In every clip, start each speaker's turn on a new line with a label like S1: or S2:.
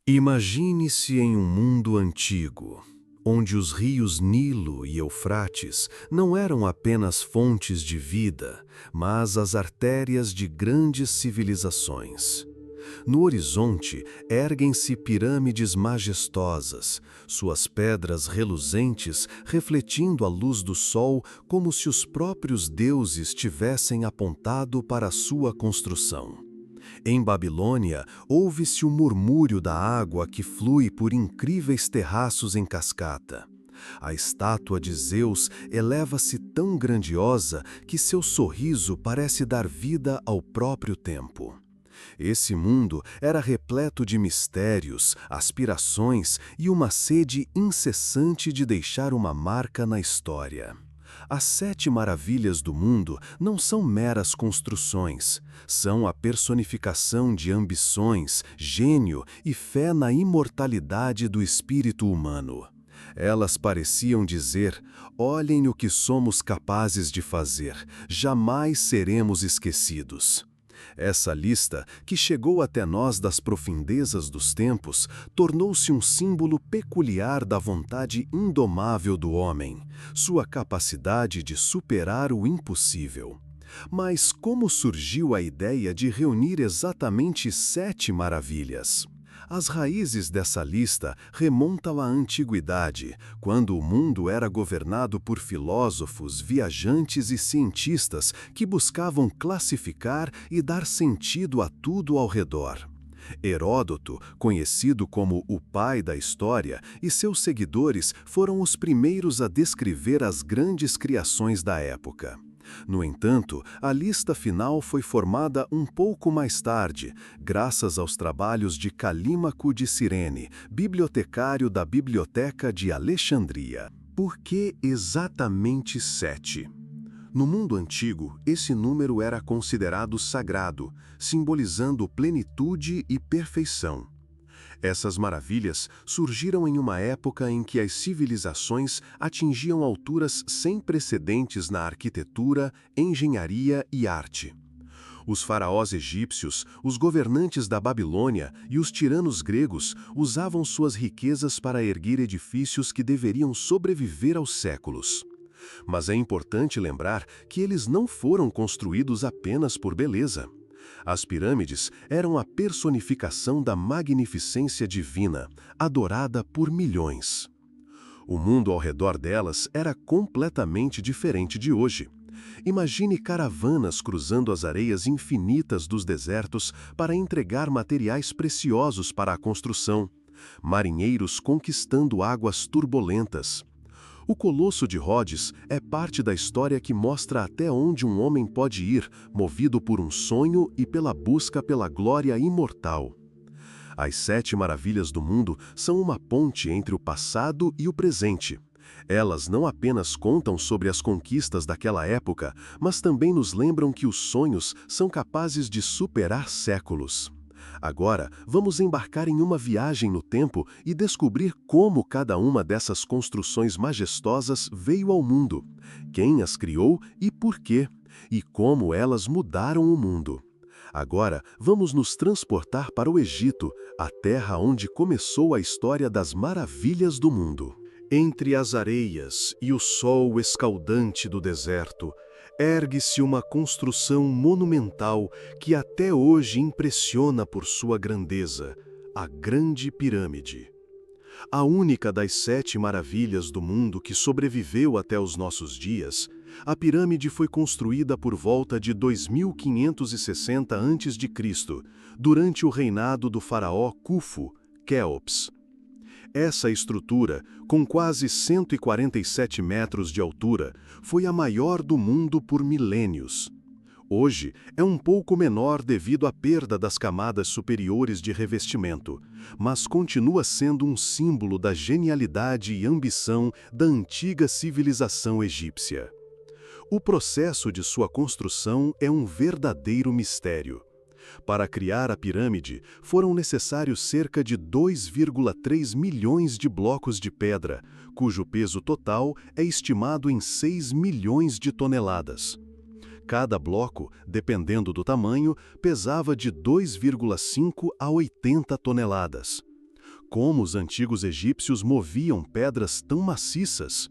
S1: Imagine-se em um mundo antigo, onde os rios Nilo e Eufrates não eram apenas fontes de vida, mas as artérias de grandes civilizações. No horizonte, erguem-se pirâmides majestosas, suas pedras reluzentes refletindo a luz do sol como se os próprios deuses tivessem apontado para sua construção. Em Babilônia, ouve-se o murmúrio da água que flui por incríveis terraços em cascata. A estátua de Zeus eleva-se tão grandiosa que seu sorriso parece dar vida ao próprio tempo. Esse mundo era repleto de mistérios, aspirações e uma sede incessante de deixar uma marca na história. As 7 maravilhas do mundo não são meras construções, são a personificação de ambições, gênio e fé na imortalidade do espírito humano. Elas pareciam dizer: olhem o que somos capazes de fazer, jamais seremos esquecidos. Essa lista, que chegou até nós das profundezas dos tempos, tornou-se um símbolo peculiar da vontade indomável do homem, sua capacidade de superar o impossível. Mas como surgiu a ideia de reunir exatamente 7 maravilhas? As raízes dessa lista remontam à antiguidade, quando o mundo era governado por filósofos, viajantes e cientistas que buscavam classificar e dar sentido a tudo ao redor. Heródoto, conhecido como o pai da história, e seus seguidores foram os primeiros a descrever as grandes criações da época. No entanto, a lista final foi formada um pouco mais tarde, graças aos trabalhos de Calímaco de Cirene, bibliotecário da Biblioteca de Alexandria. Por que exatamente 7? No mundo antigo, esse número era considerado sagrado, simbolizando plenitude e perfeição. Essas maravilhas surgiram em uma época em que as civilizações atingiam alturas sem precedentes na arquitetura, engenharia e arte. Os faraós egípcios, os governantes da Babilônia e os tiranos gregos usavam suas riquezas para erguer edifícios que deveriam sobreviver aos séculos. Mas é importante lembrar que eles não foram construídos apenas por beleza. As pirâmides eram a personificação da magnificência divina, adorada por milhões. O mundo ao redor delas era completamente diferente de hoje. Imagine caravanas cruzando as areias infinitas dos desertos para entregar materiais preciosos para a construção, marinheiros conquistando águas turbulentas. O Colosso de Rhodes é parte da história que mostra até onde um homem pode ir, movido por um sonho e pela busca pela glória imortal. As 7 maravilhas do mundo são uma ponte entre o passado e o presente. Elas não apenas contam sobre as conquistas daquela época, mas também nos lembram que os sonhos são capazes de superar séculos. Agora, vamos embarcar em uma viagem no tempo e descobrir como cada uma dessas construções majestosas veio ao mundo, quem as criou e por quê, e como elas mudaram o mundo. Agora, vamos nos transportar para o Egito, a terra onde começou a história das maravilhas do mundo. Entre as areias e o sol escaldante do deserto, ergue-se uma construção monumental que até hoje impressiona por sua grandeza, a Grande Pirâmide. A única das 7 maravilhas do mundo que sobreviveu até os nossos dias, a pirâmide foi construída por volta de 2560 a.C., durante o reinado do faraó Khufu, Quéops. Essa estrutura, com quase 147 metros de altura, foi a maior do mundo por milênios. Hoje, é um pouco menor devido à perda das camadas superiores de revestimento, mas continua sendo um símbolo da genialidade e ambição da antiga civilização egípcia. O processo de sua construção é um verdadeiro mistério. Para criar a pirâmide, foram necessários cerca de 2,3 milhões de blocos de pedra, cujo peso total é estimado em 6 milhões de toneladas. Cada bloco, dependendo do tamanho, pesava de 2,5 a 80 toneladas. Como os antigos egípcios moviam pedras tão maciças?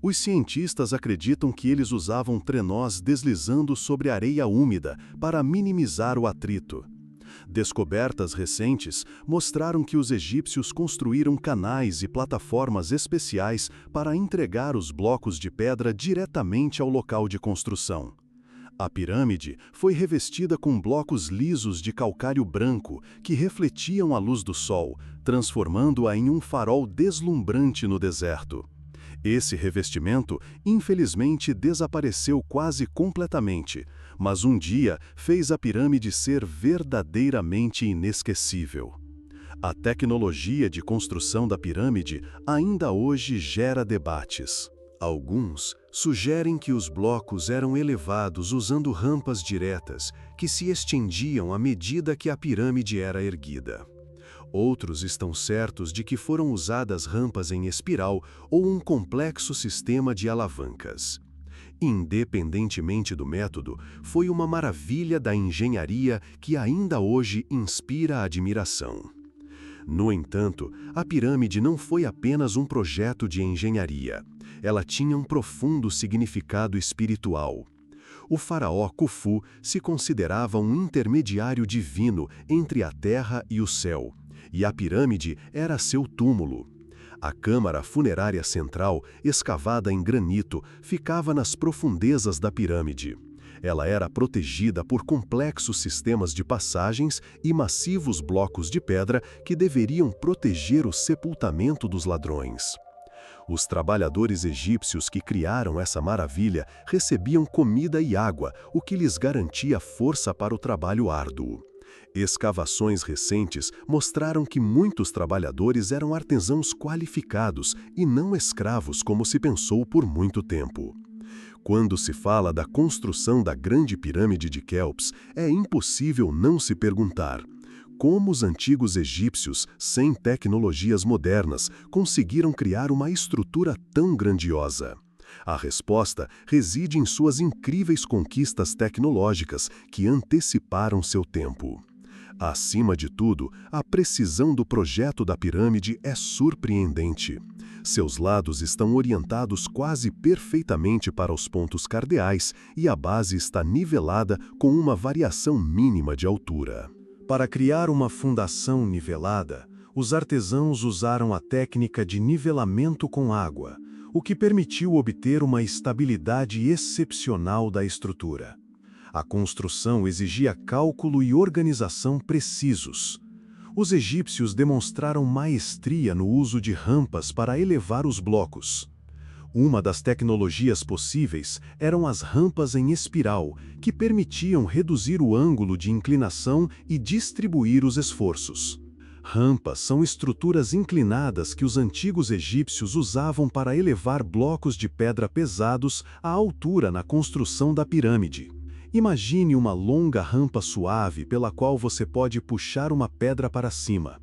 S1: Os cientistas acreditam que eles usavam trenós deslizando sobre areia úmida para minimizar o atrito. Descobertas recentes mostraram que os egípcios construíram canais e plataformas especiais para entregar os blocos de pedra diretamente ao local de construção. A pirâmide foi revestida com blocos lisos de calcário branco que refletiam a luz do sol, transformando-a em um farol deslumbrante no deserto. Esse revestimento, infelizmente, desapareceu quase completamente, mas um dia fez a pirâmide ser verdadeiramente inesquecível. A tecnologia de construção da pirâmide ainda hoje gera debates. Alguns sugerem que os blocos eram elevados usando rampas diretas, que se estendiam à medida que a pirâmide era erguida. Outros estão certos de que foram usadas rampas em espiral ou um complexo sistema de alavancas. Independentemente do método, foi uma maravilha da engenharia que ainda hoje inspira admiração. No entanto, a pirâmide não foi apenas um projeto de engenharia. Ela tinha um profundo significado espiritual. O faraó Khufu se considerava um intermediário divino entre a terra e o céu, e a pirâmide era seu túmulo. A câmara funerária central, escavada em granito, ficava nas profundezas da pirâmide. Ela era protegida por complexos sistemas de passagens e massivos blocos de pedra que deveriam proteger o sepultamento dos ladrões. Os trabalhadores egípcios que criaram essa maravilha recebiam comida e água, o que lhes garantia força para o trabalho árduo. Escavações recentes mostraram que muitos trabalhadores eram artesãos qualificados e não escravos como se pensou por muito tempo. Quando se fala da construção da Grande Pirâmide de Quéops, é impossível não se perguntar: como os antigos egípcios, sem tecnologias modernas, conseguiram criar uma estrutura tão grandiosa? A resposta reside em suas incríveis conquistas tecnológicas que anteciparam seu tempo. Acima de tudo, a precisão do projeto da pirâmide é surpreendente. Seus lados estão orientados quase perfeitamente para os pontos cardeais e a base está nivelada com uma variação mínima de altura. Para criar uma fundação nivelada, os artesãos usaram a técnica de nivelamento com água, o que permitiu obter uma estabilidade excepcional da estrutura. A construção exigia cálculo e organização precisos. Os egípcios demonstraram maestria no uso de rampas para elevar os blocos. Uma das tecnologias possíveis eram as rampas em espiral, que permitiam reduzir o ângulo de inclinação e distribuir os esforços. Rampas são estruturas inclinadas que os antigos egípcios usavam para elevar blocos de pedra pesados à altura na construção da pirâmide. Imagine uma longa rampa suave pela qual você pode puxar uma pedra para cima.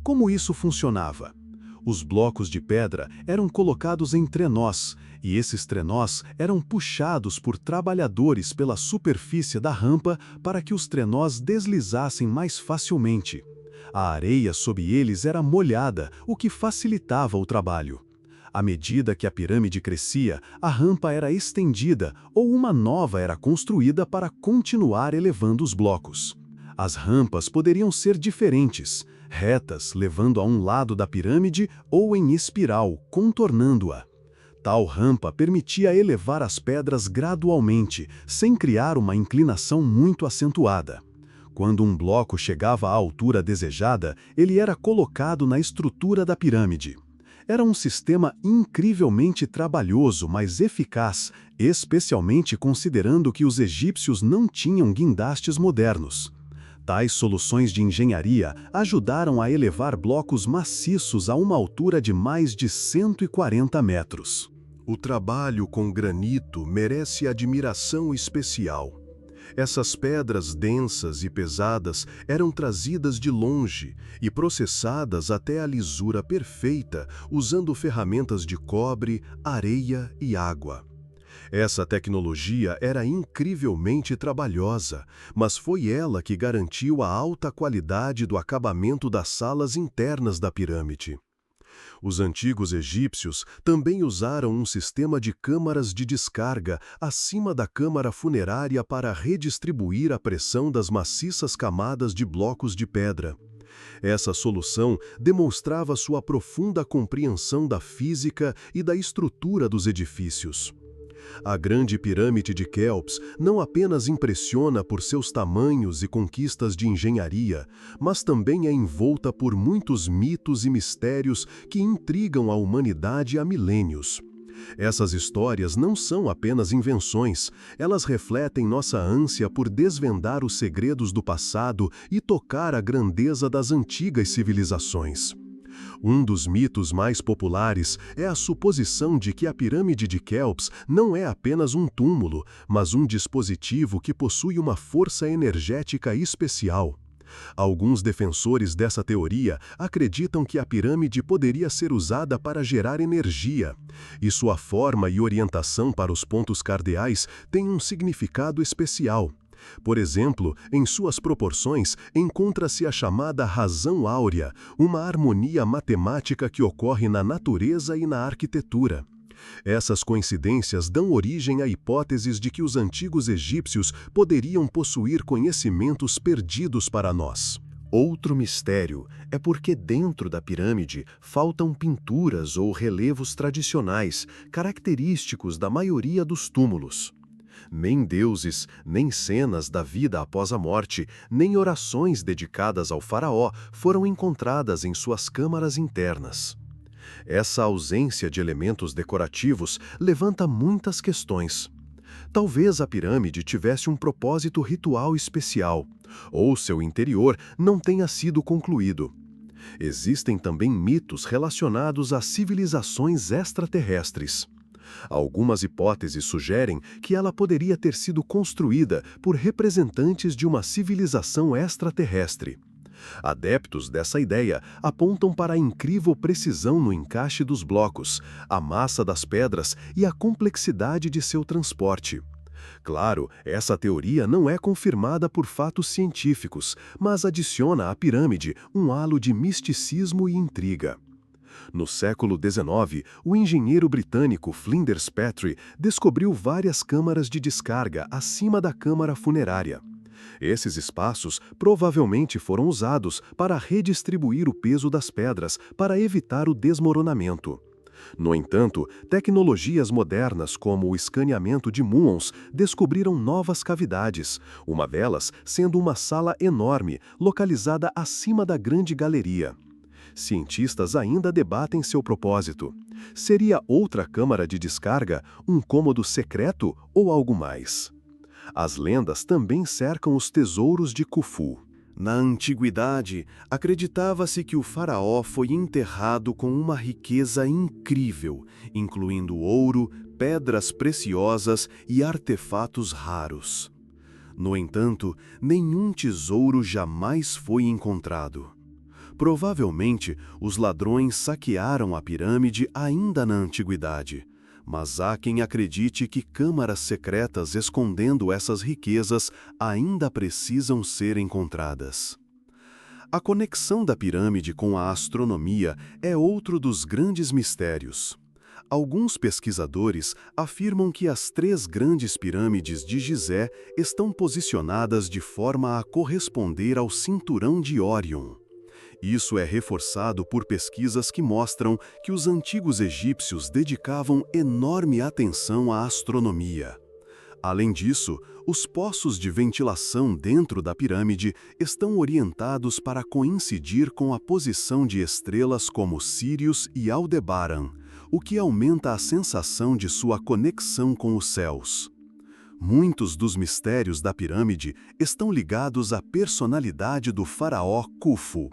S1: Como isso funcionava? Os blocos de pedra eram colocados em trenós, e esses trenós eram puxados por trabalhadores pela superfície da rampa para que os trenós deslizassem mais facilmente. A areia sob eles era molhada, o que facilitava o trabalho. À medida que a pirâmide crescia, a rampa era estendida ou uma nova era construída para continuar elevando os blocos. As rampas poderiam ser diferentes, retas, levando a um lado da pirâmide, ou em espiral, contornando-a. Tal rampa permitia elevar as pedras gradualmente, sem criar uma inclinação muito acentuada. Quando um bloco chegava à altura desejada, ele era colocado na estrutura da pirâmide. Era um sistema incrivelmente trabalhoso, mas eficaz, especialmente considerando que os egípcios não tinham guindastes modernos. Tais soluções de engenharia ajudaram a elevar blocos maciços a uma altura de mais de 140 metros. O trabalho com granito merece admiração especial. Essas pedras densas e pesadas eram trazidas de longe e processadas até a lisura perfeita usando ferramentas de cobre, areia e água. Essa tecnologia era incrivelmente trabalhosa, mas foi ela que garantiu a alta qualidade do acabamento das salas internas da pirâmide. Os antigos egípcios também usaram um sistema de câmaras de descarga acima da câmara funerária para redistribuir a pressão das maciças camadas de blocos de pedra. Essa solução demonstrava sua profunda compreensão da física e da estrutura dos edifícios. A Grande Pirâmide de Quéops não apenas impressiona por seus tamanhos e conquistas de engenharia, mas também é envolta por muitos mitos e mistérios que intrigam a humanidade há milênios. Essas histórias não são apenas invenções, elas refletem nossa ânsia por desvendar os segredos do passado e tocar a grandeza das antigas civilizações. Um dos mitos mais populares é a suposição de que a pirâmide de Quéops não é apenas um túmulo, mas um dispositivo que possui uma força energética especial. Alguns defensores dessa teoria acreditam que a pirâmide poderia ser usada para gerar energia, e sua forma e orientação para os pontos cardeais têm um significado especial. Por exemplo, em suas proporções, encontra-se a chamada razão áurea, uma harmonia matemática que ocorre na natureza e na arquitetura. Essas coincidências dão origem a hipóteses de que os antigos egípcios poderiam possuir conhecimentos perdidos para nós. Outro mistério é porque dentro da pirâmide faltam pinturas ou relevos tradicionais, característicos da maioria dos túmulos. Nem deuses, nem cenas da vida após a morte, nem orações dedicadas ao faraó foram encontradas em suas câmaras internas. Essa ausência de elementos decorativos levanta muitas questões. Talvez a pirâmide tivesse um propósito ritual especial, ou seu interior não tenha sido concluído. Existem também mitos relacionados a civilizações extraterrestres. Algumas hipóteses sugerem que ela poderia ter sido construída por representantes de uma civilização extraterrestre. Adeptos dessa ideia apontam para a incrível precisão no encaixe dos blocos, a massa das pedras e a complexidade de seu transporte. Claro, essa teoria não é confirmada por fatos científicos, mas adiciona à pirâmide um halo de misticismo e intriga. No século XIX, o engenheiro britânico Flinders Petrie descobriu várias câmaras de descarga acima da câmara funerária. Esses espaços provavelmente foram usados para redistribuir o peso das pedras para evitar o desmoronamento. No entanto, tecnologias modernas como o escaneamento de muons descobriram novas cavidades, uma delas sendo uma sala enorme, localizada acima da grande galeria. Cientistas ainda debatem seu propósito. Seria outra câmara de descarga, um cômodo secreto ou algo mais? As lendas também cercam os tesouros de Khufu. Na antiguidade, acreditava-se que o faraó foi enterrado com uma riqueza incrível, incluindo ouro, pedras preciosas e artefatos raros. No entanto, nenhum tesouro jamais foi encontrado. Provavelmente, os ladrões saquearam a pirâmide ainda na antiguidade, mas há quem acredite que câmaras secretas escondendo essas riquezas ainda precisam ser encontradas. A conexão da pirâmide com a astronomia é outro dos grandes mistérios. Alguns pesquisadores afirmam que as 3 grandes pirâmides de Gizé estão posicionadas de forma a corresponder ao cinturão de Órion. Isso é reforçado por pesquisas que mostram que os antigos egípcios dedicavam enorme atenção à astronomia. Além disso, os poços de ventilação dentro da pirâmide estão orientados para coincidir com a posição de estrelas como Sírius e Aldebaran, o que aumenta a sensação de sua conexão com os céus. Muitos dos mistérios da pirâmide estão ligados à personalidade do faraó Khufu.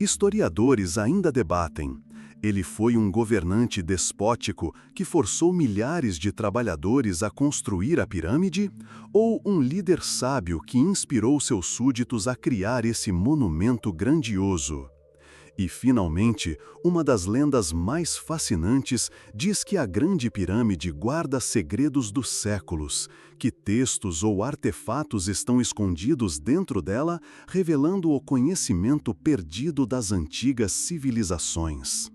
S1: Historiadores ainda debatem. Ele foi um governante despótico que forçou milhares de trabalhadores a construir a pirâmide? Ou um líder sábio que inspirou seus súditos a criar esse monumento grandioso? E, finalmente, uma das lendas mais fascinantes diz que a Grande Pirâmide guarda segredos dos séculos, que textos ou artefatos estão escondidos dentro dela, revelando o conhecimento perdido das antigas civilizações.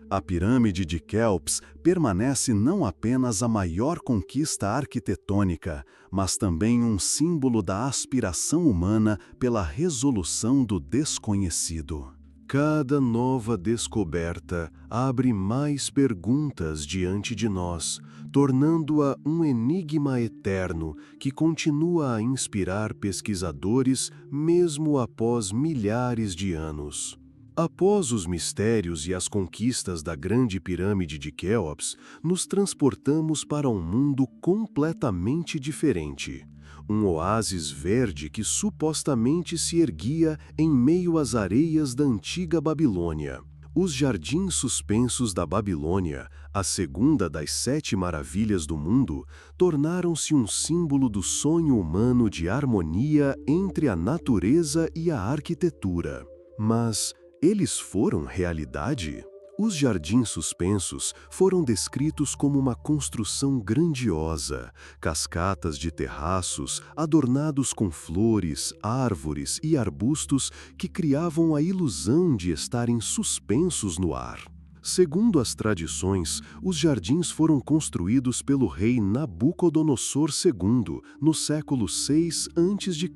S1: A Pirâmide de Quéops permanece não apenas a maior conquista arquitetônica, mas também um símbolo da aspiração humana pela resolução do desconhecido. Cada nova descoberta abre mais perguntas diante de nós, tornando-a um enigma eterno que continua a inspirar pesquisadores mesmo após milhares de anos. Após os mistérios e as conquistas da Grande Pirâmide de Quéops, nos transportamos para um mundo completamente diferente. Um oásis verde que supostamente se erguia em meio às areias da antiga Babilônia. Os Jardins Suspensos da Babilônia, a segunda das 7 maravilhas do mundo, tornaram-se um símbolo do sonho humano de harmonia entre a natureza e a arquitetura. Mas eles foram realidade? Os Jardins Suspensos foram descritos como uma construção grandiosa, cascatas de terraços adornados com flores, árvores e arbustos que criavam a ilusão de estarem suspensos no ar. Segundo as tradições, os jardins foram construídos pelo rei Nabucodonosor II, no século 6 a.C.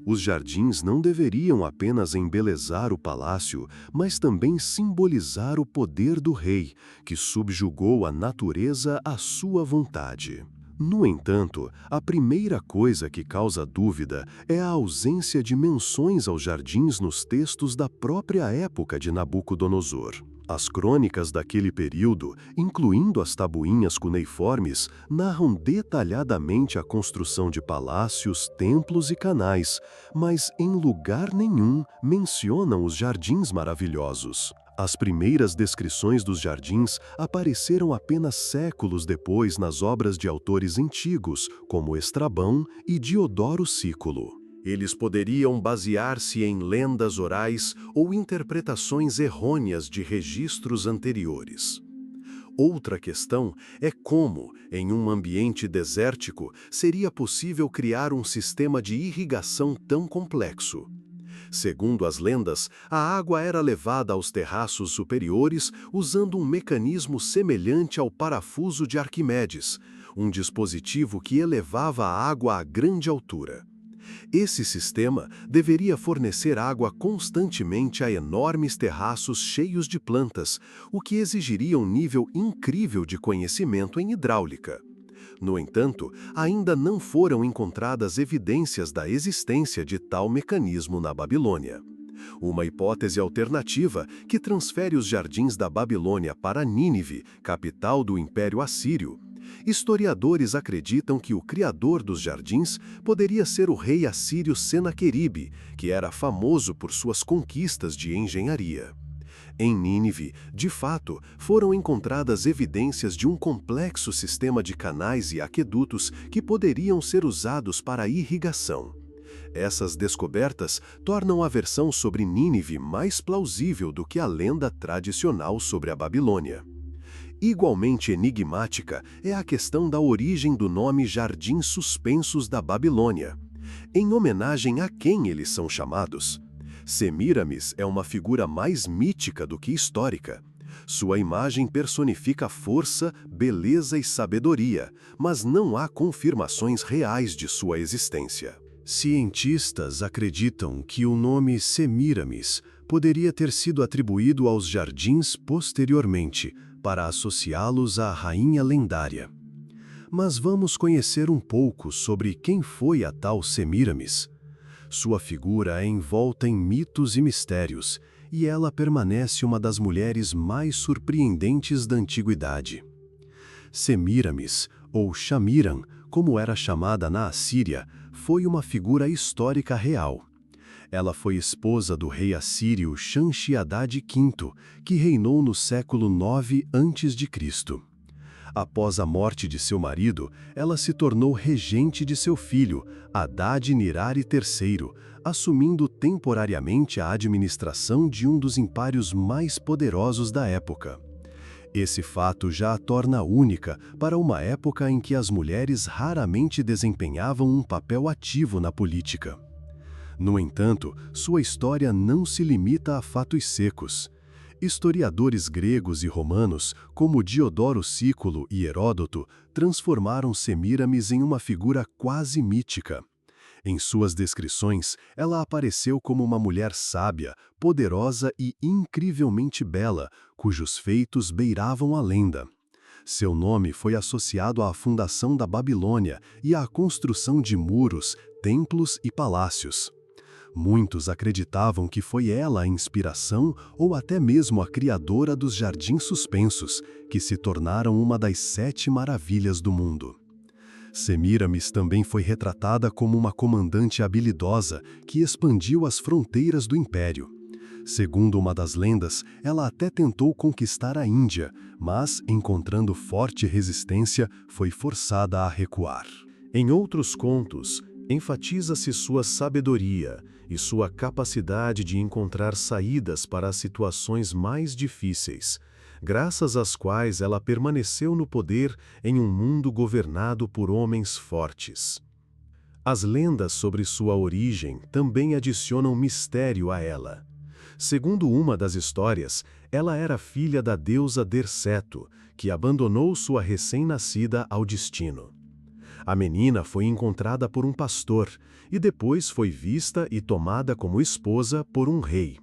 S1: Os jardins não deveriam apenas embelezar o palácio, mas também simbolizar o poder do rei, que subjugou a natureza à sua vontade. No entanto, a primeira coisa que causa dúvida é a ausência de menções aos jardins nos textos da própria época de Nabucodonosor. As crônicas daquele período, incluindo as tabuinhas cuneiformes, narram detalhadamente a construção de palácios, templos e canais, mas em lugar nenhum mencionam os jardins maravilhosos. As primeiras descrições dos jardins apareceram apenas séculos depois nas obras de autores antigos, como Estrabão e Diodoro Sículo. Eles poderiam basear-se em lendas orais ou interpretações errôneas de registros anteriores. Outra questão é como, em um ambiente desértico, seria possível criar um sistema de irrigação tão complexo. Segundo as lendas, a água era levada aos terraços superiores usando um mecanismo semelhante ao parafuso de Arquimedes, um dispositivo que elevava a água a grande altura. Esse sistema deveria fornecer água constantemente a enormes terraços cheios de plantas, o que exigiria um nível incrível de conhecimento em hidráulica. No entanto, ainda não foram encontradas evidências da existência de tal mecanismo na Babilônia. Uma hipótese alternativa que transfere os jardins da Babilônia para Nínive, capital do Império Assírio. Historiadores acreditam que o criador dos jardins poderia ser o rei assírio Senaqueribe, que era famoso por suas conquistas de engenharia. Em Nínive, de fato, foram encontradas evidências de um complexo sistema de canais e aquedutos que poderiam ser usados para a irrigação. Essas descobertas tornam a versão sobre Nínive mais plausível do que a lenda tradicional sobre a Babilônia. Igualmente enigmática é a questão da origem do nome Jardins Suspensos da Babilônia. Em homenagem a quem eles são chamados? Semíramis é uma figura mais mítica do que histórica. Sua imagem personifica força, beleza e sabedoria, mas não há confirmações reais de sua existência. Cientistas acreditam que o nome Semíramis poderia ter sido atribuído aos jardins posteriormente, para associá-los à rainha lendária. Mas vamos conhecer um pouco sobre quem foi a tal Semíramis. Sua figura é envolta em mitos e mistérios, e ela permanece uma das mulheres mais surpreendentes da antiguidade. Semíramis, ou Shamiran, como era chamada na Assíria, foi uma figura histórica real. Ela foi esposa do rei assírio Shamshi-Adad V, que reinou no século 9 a.C. Após a morte de seu marido, ela se tornou regente de seu filho, Adad-Nirari III, assumindo temporariamente a administração de um dos impérios mais poderosos da época. Esse fato já a torna única para uma época em que as mulheres raramente desempenhavam um papel ativo na política. No entanto, sua história não se limita a fatos secos. Historiadores gregos e romanos, como Diodoro Sículo e Heródoto, transformaram Semíramis em uma figura quase mítica. Em suas descrições, ela apareceu como uma mulher sábia, poderosa e incrivelmente bela, cujos feitos beiravam a lenda. Seu nome foi associado à fundação da Babilônia e à construção de muros, templos e palácios. Muitos acreditavam que foi ela a inspiração ou até mesmo a criadora dos Jardins Suspensos, que se tornaram uma das 7 maravilhas do mundo. Semíramis também foi retratada como uma comandante habilidosa que expandiu as fronteiras do império. Segundo uma das lendas, ela até tentou conquistar a Índia, mas, encontrando forte resistência, foi forçada a recuar. Em outros contos, enfatiza-se sua sabedoria e sua capacidade de encontrar saídas para as situações mais difíceis, graças às quais ela permaneceu no poder em um mundo governado por homens fortes. As lendas sobre sua origem também adicionam mistério a ela. Segundo uma das histórias, ela era filha da deusa Derceto, que abandonou sua recém-nascida ao destino. A menina foi encontrada por um pastor e depois foi vista e tomada como esposa por um rei.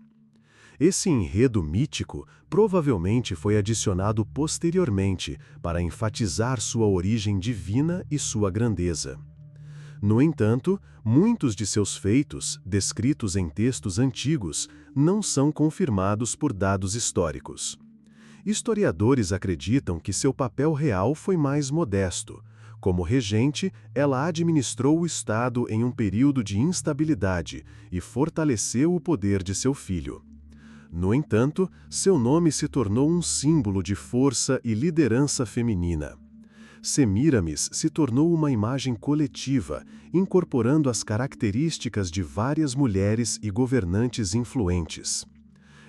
S1: Esse enredo mítico provavelmente foi adicionado posteriormente para enfatizar sua origem divina e sua grandeza. No entanto, muitos de seus feitos, descritos em textos antigos, não são confirmados por dados históricos. Historiadores acreditam que seu papel real foi mais modesto. Como regente, ela administrou o Estado em um período de instabilidade e fortaleceu o poder de seu filho. No entanto, seu nome se tornou um símbolo de força e liderança feminina. Semíramis se tornou uma imagem coletiva, incorporando as características de várias mulheres e governantes influentes.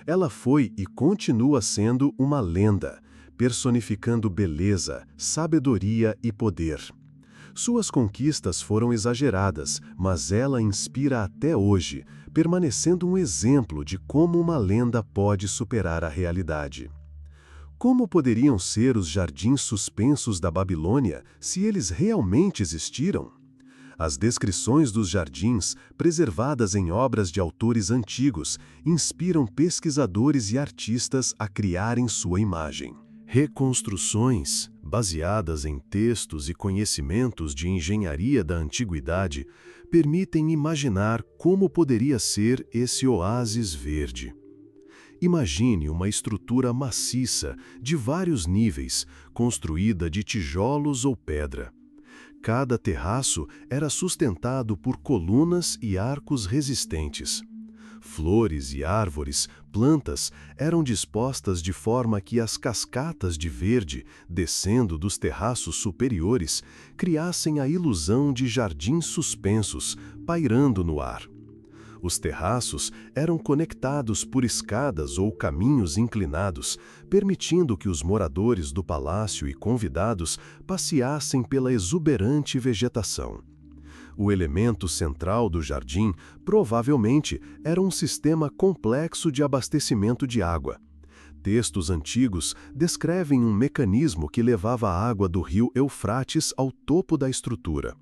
S1: Ela foi e continua sendo uma lenda, personificando beleza, sabedoria e poder. Suas conquistas foram exageradas, mas ela inspira até hoje, permanecendo um exemplo de como uma lenda pode superar a realidade. Como poderiam ser os jardins suspensos da Babilônia se eles realmente existiram? As descrições dos jardins, preservadas em obras de autores antigos, inspiram pesquisadores e artistas a criarem sua imagem. Reconstruções, baseadas em textos e conhecimentos de engenharia da antiguidade, permitem imaginar como poderia ser esse oásis verde. Imagine uma estrutura maciça, de vários níveis, construída de tijolos ou pedra. Cada terraço era sustentado por colunas e arcos resistentes. Flores e árvores, plantas, eram dispostas de forma que as cascatas de verde, descendo dos terraços superiores, criassem a ilusão de jardins suspensos, pairando no ar. Os terraços eram conectados por escadas ou caminhos inclinados, permitindo que os moradores do palácio e convidados passeassem pela exuberante vegetação. O elemento central do jardim, provavelmente, era um sistema complexo de abastecimento de água. Textos antigos descrevem um mecanismo que levava a água do rio Eufrates ao topo da estrutura.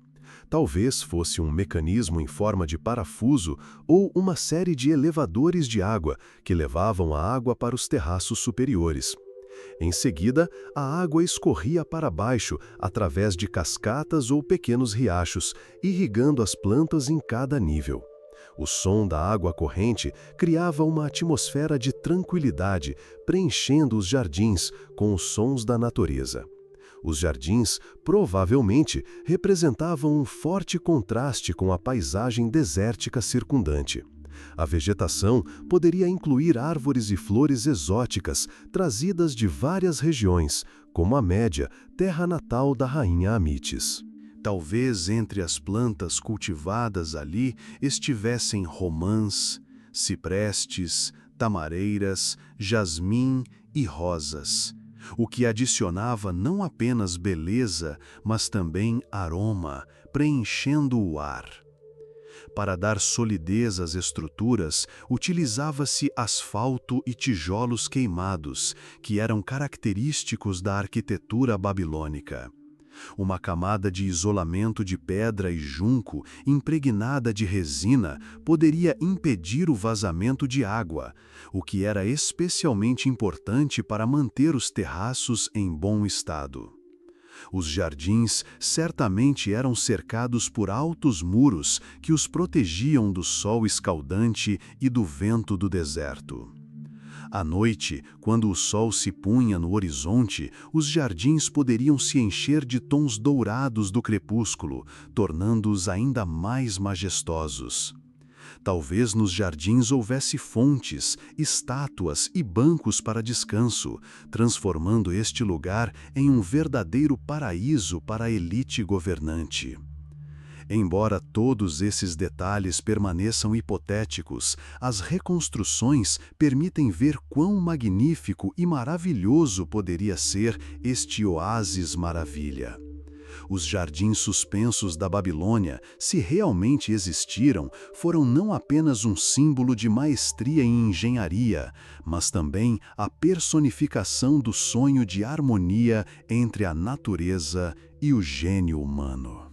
S1: Talvez fosse um mecanismo em forma de parafuso ou uma série de elevadores de água que levavam a água para os terraços superiores. Em seguida, a água escorria para baixo através de cascatas ou pequenos riachos, irrigando as plantas em cada nível. O som da água corrente criava uma atmosfera de tranquilidade, preenchendo os jardins com os sons da natureza. Os jardins, provavelmente, representavam um forte contraste com a paisagem desértica circundante. A vegetação poderia incluir árvores e flores exóticas trazidas de várias regiões, como a Média, terra natal da rainha Amitis. Talvez entre as plantas cultivadas ali estivessem romãs, ciprestes, tamareiras, jasmim e rosas, o que adicionava não apenas beleza, mas também aroma, preenchendo o ar. Para dar solidez às estruturas, utilizava-se asfalto e tijolos queimados, que eram característicos da arquitetura babilônica. Uma camada de isolamento de pedra e junco, impregnada de resina, poderia impedir o vazamento de água, o que era especialmente importante para manter os terraços em bom estado. Os jardins certamente eram cercados por altos muros que os protegiam do sol escaldante e do vento do deserto. À noite, quando o sol se punha no horizonte, os jardins poderiam se encher de tons dourados do crepúsculo, tornando-os ainda mais majestosos. Talvez nos jardins houvesse fontes, estátuas e bancos para descanso, transformando este lugar em um verdadeiro paraíso para a elite governante. Embora todos esses detalhes permaneçam hipotéticos, as reconstruções permitem ver quão magnífico e maravilhoso poderia ser este oásis maravilha. Os jardins suspensos da Babilônia, se realmente existiram, foram não apenas um símbolo de maestria em engenharia, mas também a personificação do sonho de harmonia entre a natureza e o gênio humano.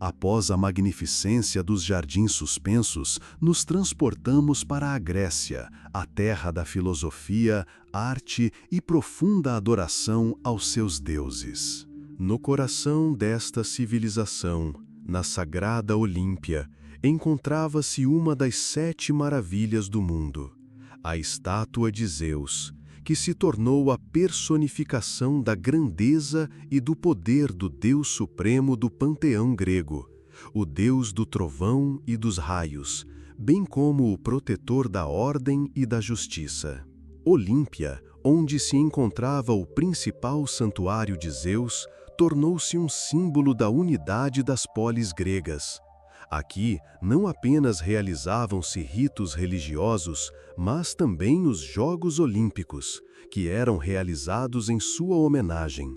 S1: Após a magnificência dos jardins suspensos, nos transportamos para a Grécia, a terra da filosofia, arte e profunda adoração aos seus deuses. No coração desta civilização, na sagrada Olímpia, encontrava-se uma das 7 maravilhas do mundo, a estátua de Zeus, que se tornou a personificação da grandeza e do poder do Deus Supremo do panteão grego, o Deus do trovão e dos raios, bem como o protetor da ordem e da justiça. Olímpia, onde se encontrava o principal santuário de Zeus, tornou-se um símbolo da unidade das polis gregas. Aqui não apenas realizavam-se ritos religiosos, mas também os Jogos Olímpicos, que eram realizados em sua homenagem.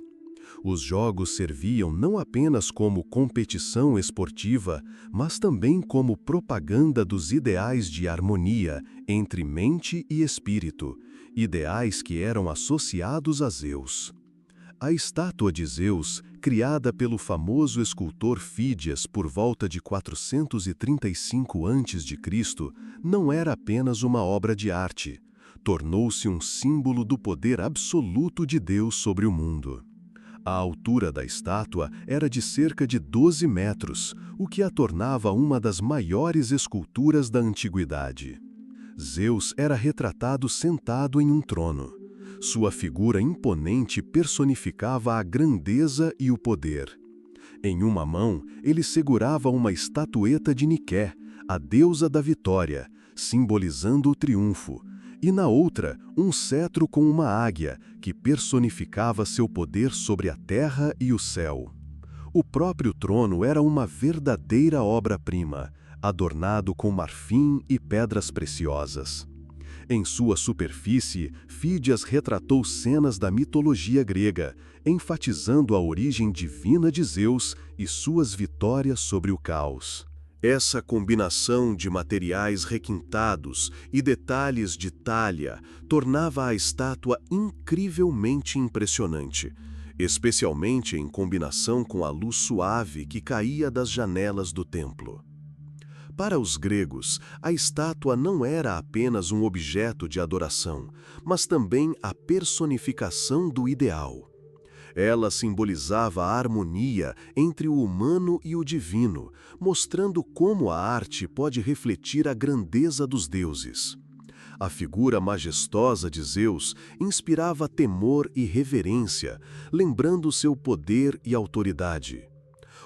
S1: Os jogos serviam não apenas como competição esportiva, mas também como propaganda dos ideais de harmonia entre mente e espírito, ideais que eram associados a Zeus. A estátua de Zeus, criada pelo famoso escultor Fídias por volta de 435 a.C., não era apenas uma obra de arte. Tornou-se um símbolo do poder absoluto de Deus sobre o mundo. A altura da estátua era de cerca de 12 metros, o que a tornava uma das maiores esculturas da antiguidade. Zeus era retratado sentado em um trono. Sua figura imponente personificava a grandeza e o poder. Em uma mão, ele segurava uma estatueta de Niké, a deusa da vitória, simbolizando o triunfo, e na outra, um cetro com uma águia, que personificava seu poder sobre a terra e o céu. O próprio trono era uma verdadeira obra-prima, adornado com marfim e pedras preciosas. Em sua superfície, Fídias retratou cenas da mitologia grega, enfatizando a origem divina de Zeus e suas vitórias sobre o caos. Essa combinação de materiais requintados e detalhes de talha tornava a estátua incrivelmente impressionante, especialmente em combinação com a luz suave que caía das janelas do templo. Para os gregos, a estátua não era apenas um objeto de adoração, mas também a personificação do ideal. Ela simbolizava a harmonia entre o humano e o divino, mostrando como a arte pode refletir a grandeza dos deuses. A figura majestosa de Zeus inspirava temor e reverência, lembrando seu poder e autoridade.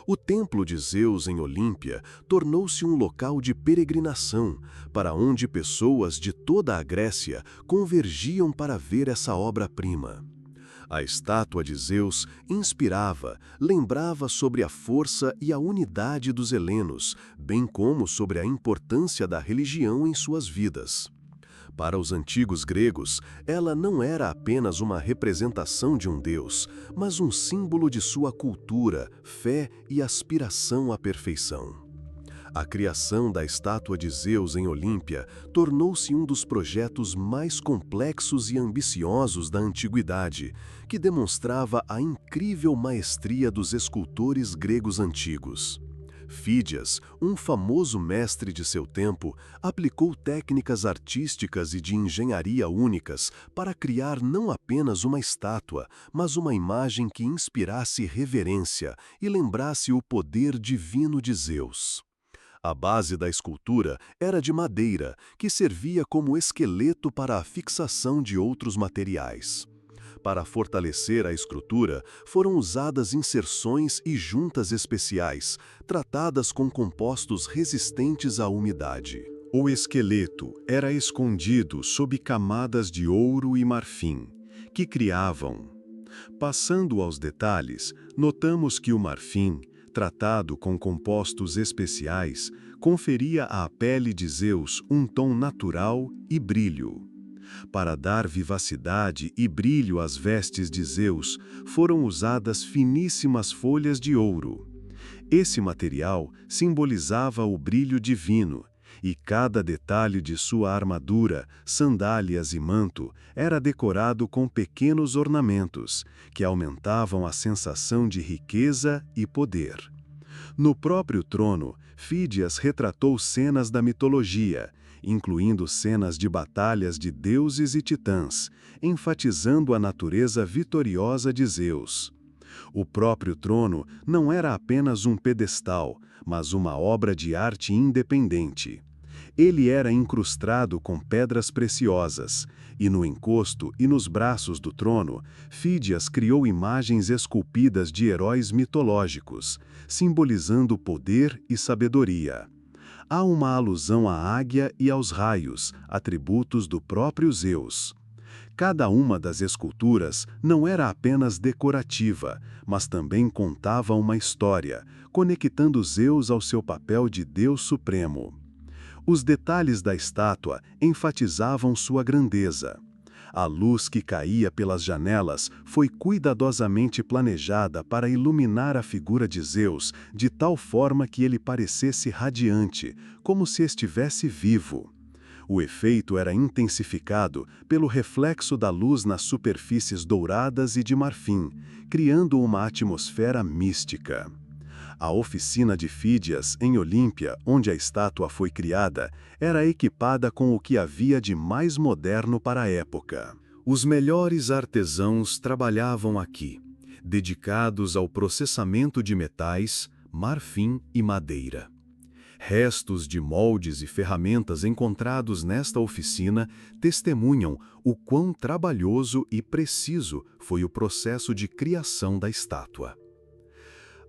S1: O templo de Zeus em Olímpia tornou-se um local de peregrinação, para onde pessoas de toda a Grécia convergiam para ver essa obra-prima. A estátua de Zeus inspirava, lembrava sobre a força e a unidade dos helenos, bem como sobre a importância da religião em suas vidas. Para os antigos gregos, ela não era apenas uma representação de um deus, mas um símbolo de sua cultura, fé e aspiração à perfeição. A criação da estátua de Zeus em Olímpia tornou-se um dos projetos mais complexos e ambiciosos da antiguidade, que demonstrava a incrível maestria dos escultores gregos antigos. Fídias, um famoso mestre de seu tempo, aplicou técnicas artísticas e de engenharia únicas para criar não apenas uma estátua, mas uma imagem que inspirasse reverência e lembrasse o poder divino de Zeus. A base da escultura era de madeira, que servia como esqueleto para a fixação de outros materiais. Para fortalecer a estrutura, foram usadas inserções e juntas especiais, tratadas com compostos resistentes à umidade. O esqueleto era escondido sob camadas de ouro e marfim, que criavam. Passando aos detalhes, notamos que o marfim, tratado com compostos especiais, conferia à pele de Zeus um tom natural e brilho. Para dar vivacidade e brilho às vestes de Zeus, foram usadas finíssimas folhas de ouro. Esse material simbolizava o brilho divino, e cada detalhe de sua armadura, sandálias e manto era decorado com pequenos ornamentos, que aumentavam a sensação de riqueza e poder. No próprio trono, Fídias retratou cenas da mitologia, incluindo cenas de batalhas de deuses e titãs, enfatizando a natureza vitoriosa de Zeus. O próprio trono não era apenas um pedestal, mas uma obra de arte independente. Ele era incrustado com pedras preciosas, e no encosto e nos braços do trono, Fídias criou imagens esculpidas de heróis mitológicos, simbolizando poder e sabedoria. Há uma alusão à águia e aos raios, atributos do próprio Zeus. Cada uma das esculturas não era apenas decorativa, mas também contava uma história, conectando Zeus ao seu papel de Deus Supremo. Os detalhes da estátua enfatizavam sua grandeza. A luz que caía pelas janelas foi cuidadosamente planejada para iluminar a figura de Zeus de tal forma que ele parecesse radiante, como se estivesse vivo. O efeito era intensificado pelo reflexo da luz nas superfícies douradas e de marfim, criando uma atmosfera mística. A oficina de Fídias, em Olímpia, onde a estátua foi criada, era equipada com o que havia de mais moderno para a época. Os melhores artesãos trabalhavam aqui, dedicados ao processamento de metais, marfim e madeira. Restos de moldes e ferramentas encontrados nesta oficina testemunham o quão trabalhoso e preciso foi o processo de criação da estátua.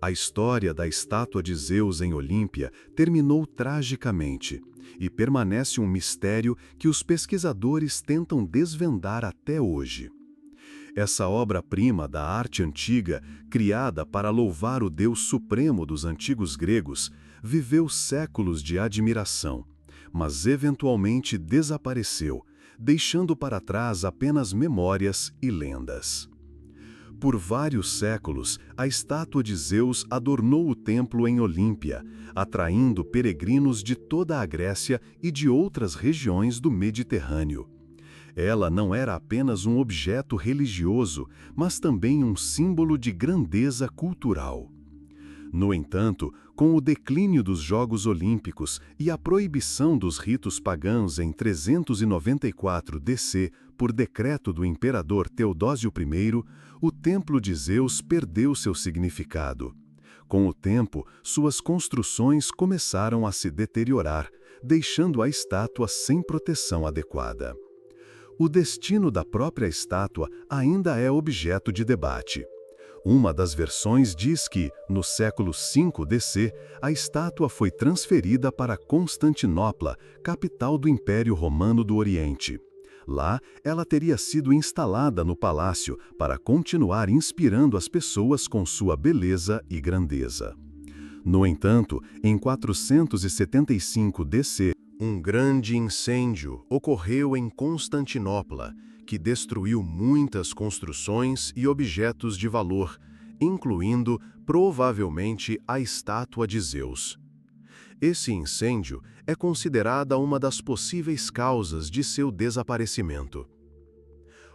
S1: A história da estátua de Zeus em Olímpia terminou tragicamente e permanece um mistério que os pesquisadores tentam desvendar até hoje. Essa obra-prima da arte antiga, criada para louvar o Deus supremo dos antigos gregos, viveu séculos de admiração, mas eventualmente desapareceu, deixando para trás apenas memórias e lendas. Por vários séculos, a estátua de Zeus adornou o templo em Olímpia, atraindo peregrinos de toda a Grécia e de outras regiões do Mediterrâneo. Ela não era apenas um objeto religioso, mas também um símbolo de grandeza cultural. No entanto, com o declínio dos Jogos Olímpicos e a proibição dos ritos pagãos em 394 DC por decreto do imperador Teodósio I, o Templo de Zeus perdeu seu significado. Com o tempo, suas construções começaram a se deteriorar, deixando a estátua sem proteção adequada. O destino da própria estátua ainda é objeto de debate. Uma das versões diz que, no século V DC, a estátua foi transferida para Constantinopla, capital do Império Romano do Oriente. Lá, ela teria sido instalada no palácio para continuar inspirando as pessoas com sua beleza e grandeza. No entanto, em 475 DC, um grande incêndio ocorreu em Constantinopla, que destruiu muitas construções e objetos de valor, incluindo, provavelmente, a estátua de Zeus. Esse incêndio é considerada uma das possíveis causas de seu desaparecimento.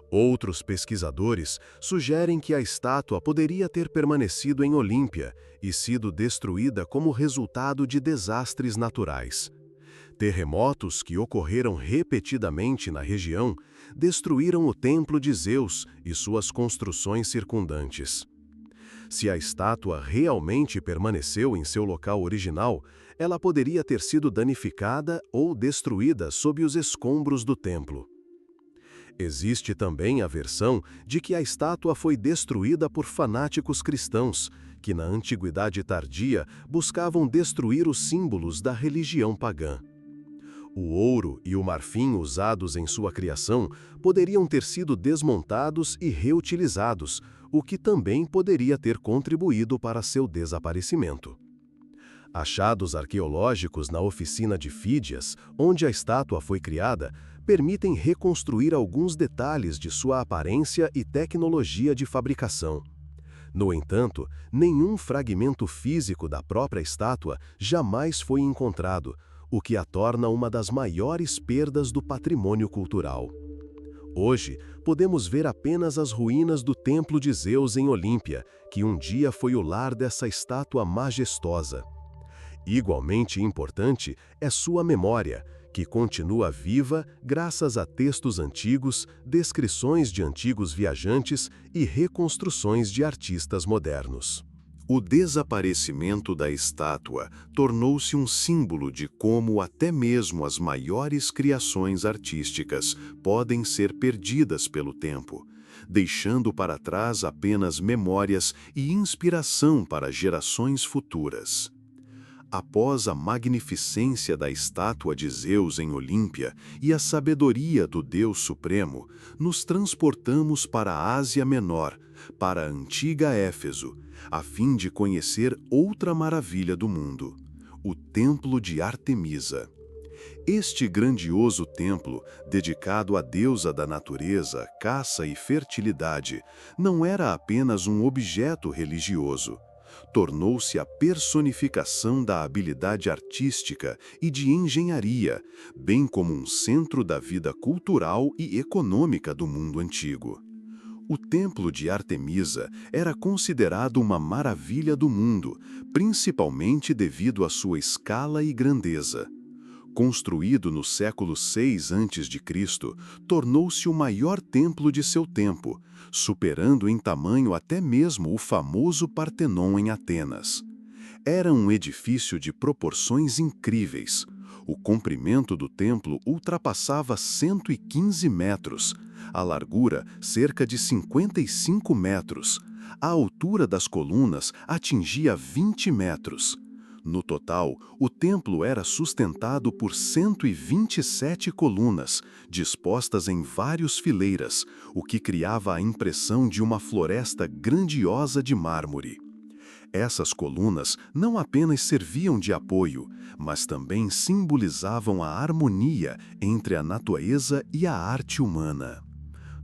S1: Outros pesquisadores sugerem que a estátua poderia ter permanecido em Olímpia e sido destruída como resultado de desastres naturais. Terremotos que ocorreram repetidamente na região destruíram o templo de Zeus e suas construções circundantes. Se a estátua realmente permaneceu em seu local original, ela poderia ter sido danificada ou destruída sob os escombros do templo. Existe também a versão de que a estátua foi destruída por fanáticos cristãos, que na antiguidade tardia buscavam destruir os símbolos da religião pagã. O ouro e o marfim usados em sua criação poderiam ter sido desmontados e reutilizados, o que também poderia ter contribuído para seu desaparecimento. Achados arqueológicos na oficina de Fídias, onde a estátua foi criada, permitem reconstruir alguns detalhes de sua aparência e tecnologia de fabricação. No entanto, nenhum fragmento físico da própria estátua jamais foi encontrado, o que a torna uma das maiores perdas do patrimônio cultural. Hoje, podemos ver apenas as ruínas do Templo de Zeus em Olímpia, que um dia foi o lar dessa estátua majestosa. Igualmente importante é sua memória, que continua viva graças a textos antigos, descrições de antigos viajantes e reconstruções de artistas modernos. O desaparecimento da estátua tornou-se um símbolo de como até mesmo as maiores criações artísticas podem ser perdidas pelo tempo, deixando para trás apenas memórias e inspiração para gerações futuras. Após a magnificência da estátua de Zeus em Olímpia e a sabedoria do Deus Supremo, nos transportamos para a Ásia Menor, para a antiga Éfeso, a fim de conhecer outra maravilha do mundo, o Templo de Artemisa. Este grandioso templo, dedicado à deusa da natureza, caça e fertilidade, não era apenas um objeto religioso. Tornou-se a personificação da habilidade artística e de engenharia, bem como um centro da vida cultural e econômica do mundo antigo. O Templo de Artemisa era considerado uma maravilha do mundo, principalmente devido à sua escala e grandeza. Construído no século VI a.C., tornou-se o maior templo de seu tempo, superando em tamanho até mesmo o famoso Partenon em Atenas. Era um edifício de proporções incríveis. O comprimento do templo ultrapassava 115 metros, a largura cerca de 55 metros, a altura das colunas atingia 20 metros. No total, o templo era sustentado por 127 colunas, dispostas em várias fileiras, o que criava a impressão de uma floresta grandiosa de mármore. Essas colunas não apenas serviam de apoio, mas também simbolizavam a harmonia entre a natureza e a arte humana.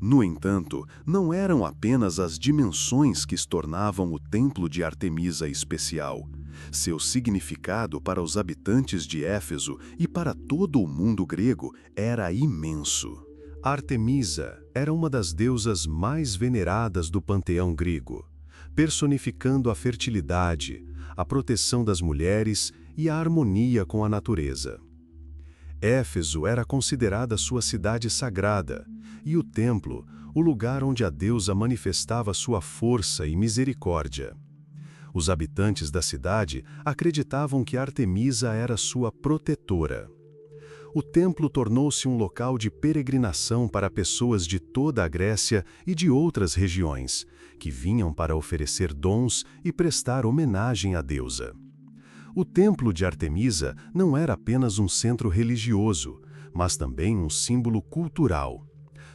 S1: No entanto, não eram apenas as dimensões que tornavam o Templo de Artemisa especial. Seu significado para os habitantes de Éfeso e para todo o mundo grego era imenso. Artemisa era uma das deusas mais veneradas do panteão grego, personificando a fertilidade, a proteção das mulheres e a harmonia com a natureza. Éfeso era considerada sua cidade sagrada, e o templo, o lugar onde a deusa manifestava sua força e misericórdia. Os habitantes da cidade acreditavam que Artemisa era sua protetora. O templo tornou-se um local de peregrinação para pessoas de toda a Grécia e de outras regiões, que vinham para oferecer dons e prestar homenagem à deusa. O templo de Artemisa não era apenas um centro religioso, mas também um símbolo cultural.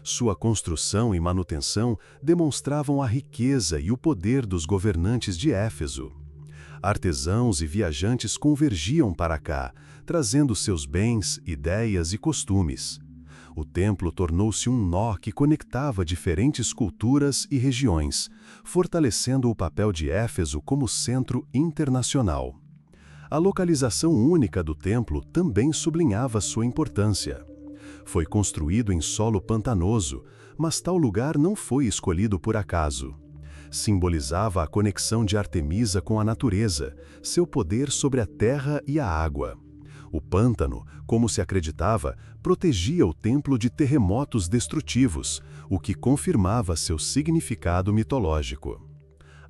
S1: Sua construção e manutenção demonstravam a riqueza e o poder dos governantes de Éfeso. Artesãos e viajantes convergiam para cá, trazendo seus bens, ideias e costumes. O templo tornou-se um nó que conectava diferentes culturas e regiões, fortalecendo o papel de Éfeso como centro internacional. A localização única do templo também sublinhava sua importância. Foi construído em solo pantanoso, mas tal lugar não foi escolhido por acaso. Simbolizava a conexão de Artemisa com a natureza, seu poder sobre a terra e a água. O pântano, como se acreditava, protegia o templo de terremotos destrutivos, o que confirmava seu significado mitológico.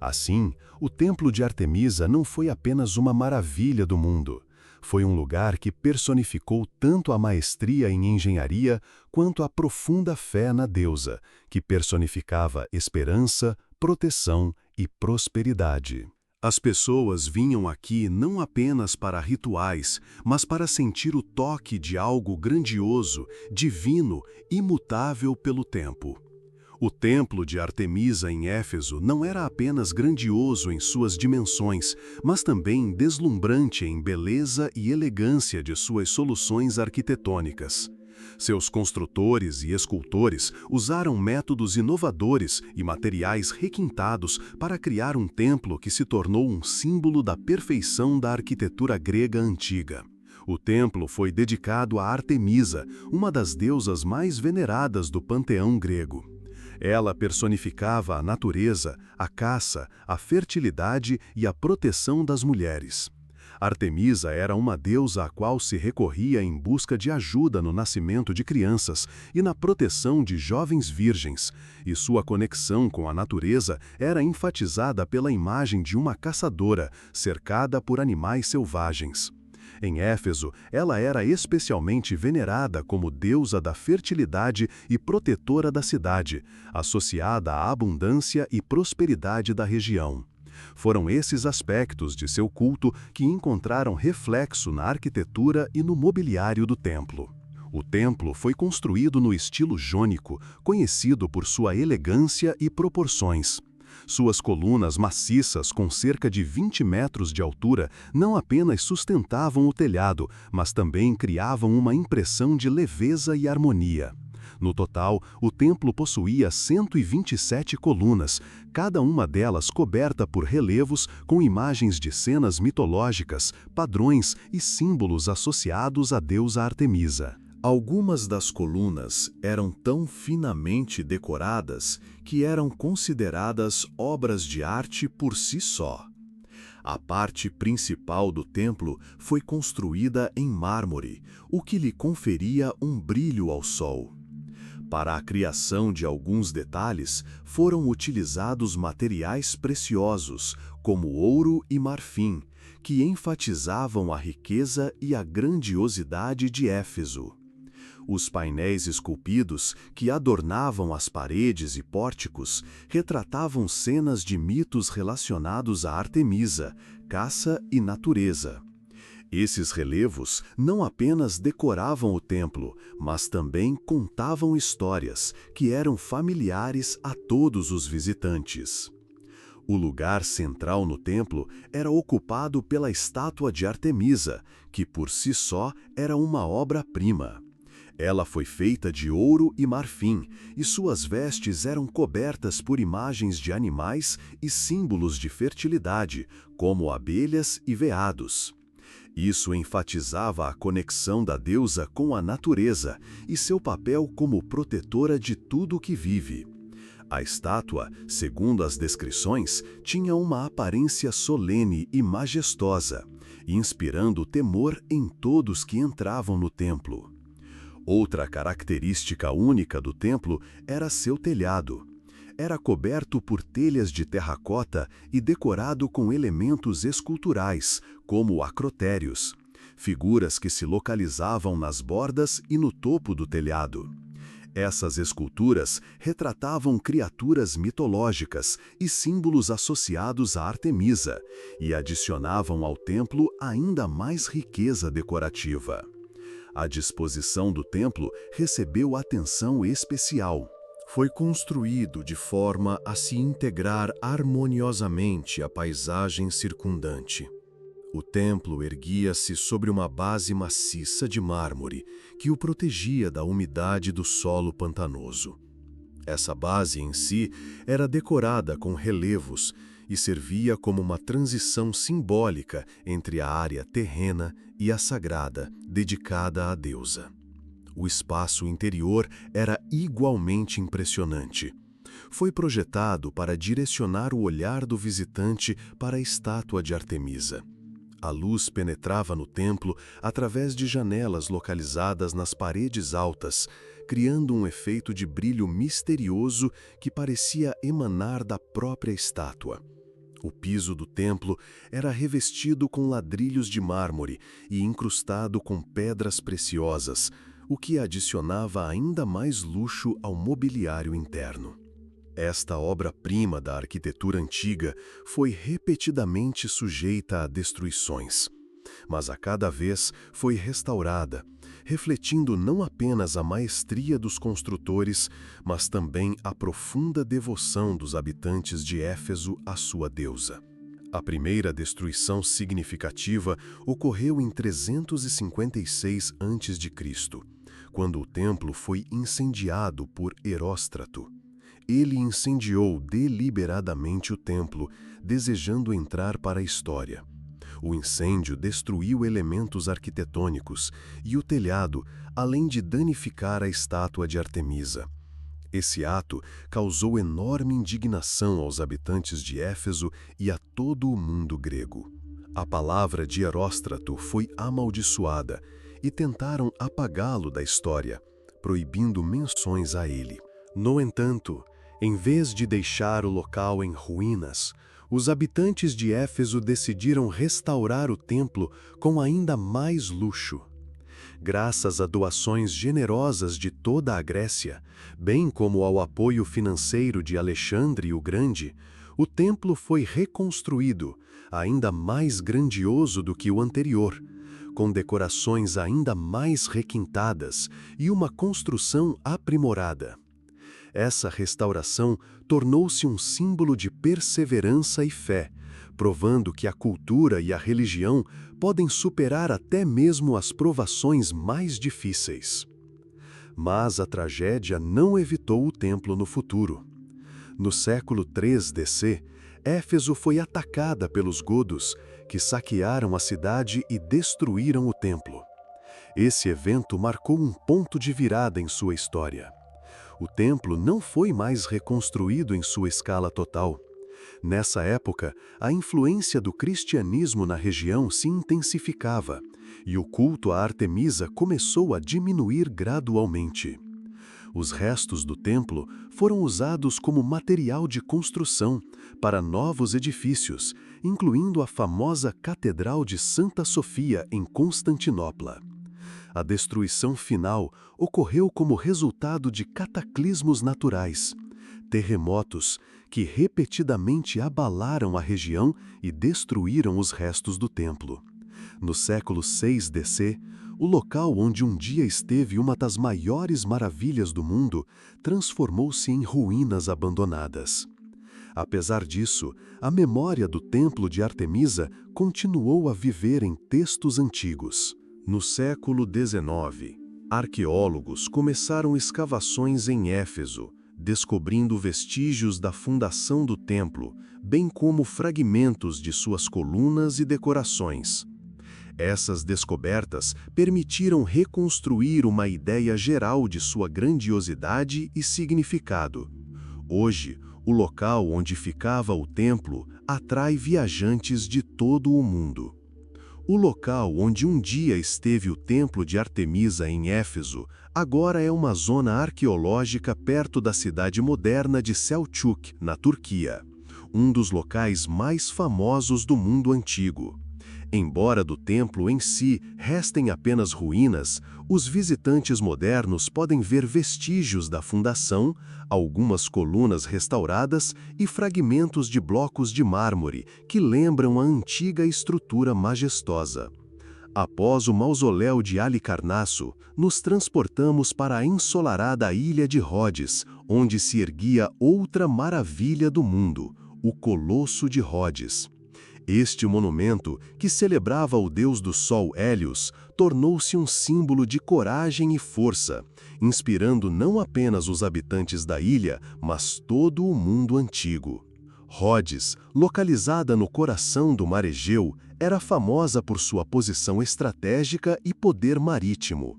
S1: Assim, o templo de Artemisa não foi apenas uma maravilha do mundo. Foi um lugar que personificou tanto a maestria em engenharia quanto a profunda fé na deusa, que personificava esperança, proteção e prosperidade. As pessoas vinham aqui não apenas para rituais, mas para sentir o toque de algo grandioso, divino, imutável pelo tempo. O templo de Artemisa em Éfeso não era apenas grandioso em suas dimensões, mas também deslumbrante em beleza e elegância de suas soluções arquitetônicas. Seus construtores e escultores usaram métodos inovadores e materiais requintados para criar um templo que se tornou um símbolo da perfeição da arquitetura grega antiga. O templo foi dedicado a Artemisa, uma das deusas mais veneradas do panteão grego. Ela personificava a natureza, a caça, a fertilidade e a proteção das mulheres. Artemisa era uma deusa a qual se recorria em busca de ajuda no nascimento de crianças e na proteção de jovens virgens, e sua conexão com a natureza era enfatizada pela imagem de uma caçadora cercada por animais selvagens. Em Éfeso, ela era especialmente venerada como deusa da fertilidade e protetora da cidade, associada à abundância e prosperidade da região. Foram esses aspectos de seu culto que encontraram reflexo na arquitetura e no mobiliário do templo. O templo foi construído no estilo jônico, conhecido por sua elegância e proporções. Suas colunas maciças com cerca de 20 metros de altura não apenas sustentavam o telhado, mas também criavam uma impressão de leveza e harmonia. No total, o templo possuía 127 colunas, cada uma delas coberta por relevos com imagens de cenas mitológicas, padrões e símbolos associados à deusa Artemisa. Algumas das colunas eram tão finamente decoradas que eram consideradas obras de arte por si só. A parte principal do templo foi construída em mármore, o que lhe conferia um brilho ao sol. Para a criação de alguns detalhes, foram utilizados materiais preciosos, como ouro e marfim, que enfatizavam a riqueza e a grandiosidade de Éfeso. Os painéis esculpidos, que adornavam as paredes e pórticos, retratavam cenas de mitos relacionados a Artemisa, caça e natureza. Esses relevos não apenas decoravam o templo, mas também contavam histórias que eram familiares a todos os visitantes. O lugar central no templo era ocupado pela estátua de Artemisa, que por si só era uma obra-prima. Ela foi feita de ouro e marfim, e suas vestes eram cobertas por imagens de animais e símbolos de fertilidade, como abelhas e veados. Isso enfatizava a conexão da deusa com a natureza e seu papel como protetora de tudo que vive. A estátua, segundo as descrições, tinha uma aparência solene e majestosa, inspirando temor em todos que entravam no templo. Outra característica única do templo era seu telhado. Era coberto por telhas de terracota e decorado com elementos esculturais, como acrotérios, figuras que se localizavam nas bordas e no topo do telhado. Essas esculturas retratavam criaturas mitológicas e símbolos associados a Artemisa, e adicionavam ao templo ainda mais riqueza decorativa. A disposição do templo recebeu atenção especial. Foi construído de forma a se integrar harmoniosamente à paisagem circundante. O templo erguia-se sobre uma base maciça de mármore que o protegia da umidade do solo pantanoso. Essa base em si era decorada com relevos e servia como uma transição simbólica entre a área terrena e a sagrada, dedicada à deusa. O espaço interior era igualmente impressionante. Foi projetado para direcionar o olhar do visitante para a estátua de Artemisa. A luz penetrava no templo através de janelas localizadas nas paredes altas, criando um efeito de brilho misterioso que parecia emanar da própria estátua. O piso do templo era revestido com ladrilhos de mármore e incrustado com pedras preciosas, o que adicionava ainda mais luxo ao mobiliário interno. Esta obra-prima da arquitetura antiga foi repetidamente sujeita a destruições, mas a cada vez foi restaurada, refletindo não apenas a maestria dos construtores, mas também a profunda devoção dos habitantes de Éfeso à sua deusa. A primeira destruição significativa ocorreu em 356 a.C., quando o templo foi incendiado por Heróstrato. Ele incendiou deliberadamente o templo, desejando entrar para a história. O incêndio destruiu elementos arquitetônicos e o telhado, além de danificar a estátua de Artemisa. Esse ato causou enorme indignação aos habitantes de Éfeso e a todo o mundo grego. A palavra de Heróstrato foi amaldiçoada e tentaram apagá-lo da história, proibindo menções a ele. No entanto, em vez de deixar o local em ruínas, os habitantes de Éfeso decidiram restaurar o templo com ainda mais luxo. Graças a doações generosas de toda a Grécia, bem como ao apoio financeiro de Alexandre o Grande, o templo foi reconstruído, ainda mais grandioso do que o anterior, com decorações ainda mais requintadas e uma construção aprimorada. Essa restauração tornou-se um símbolo de perseverança e fé, provando que a cultura e a religião podem superar até mesmo as provações mais difíceis. Mas a tragédia não evitou o templo no futuro. No século III d.C., Éfeso foi atacada pelos godos, que saquearam a cidade e destruíram o templo. Esse evento marcou um ponto de virada em sua história. O templo não foi mais reconstruído em sua escala total. Nessa época, a influência do cristianismo na região se intensificava, e o culto a Artemisa começou a diminuir gradualmente. Os restos do templo foram usados como material de construção para novos edifícios, incluindo a famosa Catedral de Santa Sofia em Constantinopla. A destruição final ocorreu como resultado de cataclismos naturais, terremotos que repetidamente abalaram a região e destruíram os restos do templo. No século VI d.C., o local onde um dia esteve uma das maiores maravilhas do mundo transformou-se em ruínas abandonadas. Apesar disso, a memória do templo de Artemisa continuou a viver em textos antigos. No século XIX, arqueólogos começaram escavações em Éfeso, descobrindo vestígios da fundação do templo, bem como fragmentos de suas colunas e decorações. Essas descobertas permitiram reconstruir uma ideia geral de sua grandiosidade e significado. Hoje, o local onde ficava o templo atrai viajantes de todo o mundo. O local onde um dia esteve o templo de Artemisa em Éfeso, agora é uma zona arqueológica perto da cidade moderna de Selçuk, na Turquia, um dos locais mais famosos do mundo antigo. Embora do templo em si restem apenas ruínas, os visitantes modernos podem ver vestígios da fundação, algumas colunas restauradas e fragmentos de blocos de mármore que lembram a antiga estrutura majestosa. Após o mausoléu de Halicarnasso, nos transportamos para a ensolarada ilha de Rhodes, onde se erguia outra maravilha do mundo, o Colosso de Rhodes. Este monumento, que celebrava o deus do sol Hélios, tornou-se um símbolo de coragem e força, inspirando não apenas os habitantes da ilha, mas todo o mundo antigo. Rhodes, localizada no coração do mar Egeu, era famosa por sua posição estratégica e poder marítimo.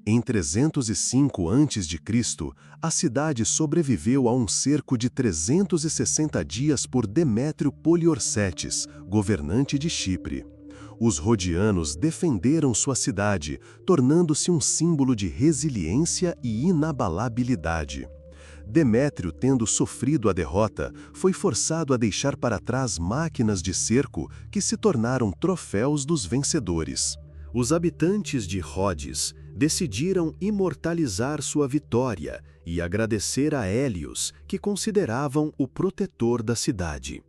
S1: Em 305 a.C., a cidade sobreviveu a um cerco de 360 dias por Demétrio Poliorcetes, governante de Chipre. Os rhodianos defenderam sua cidade, tornando-se um símbolo de resiliência e inabalabilidade. Demétrio, tendo sofrido a derrota, foi forçado a deixar para trás máquinas de cerco que se tornaram troféus dos vencedores. Os habitantes de Rhodes decidiram imortalizar sua vitória e agradecer a Hélios, que consideravam o protetor da cidade.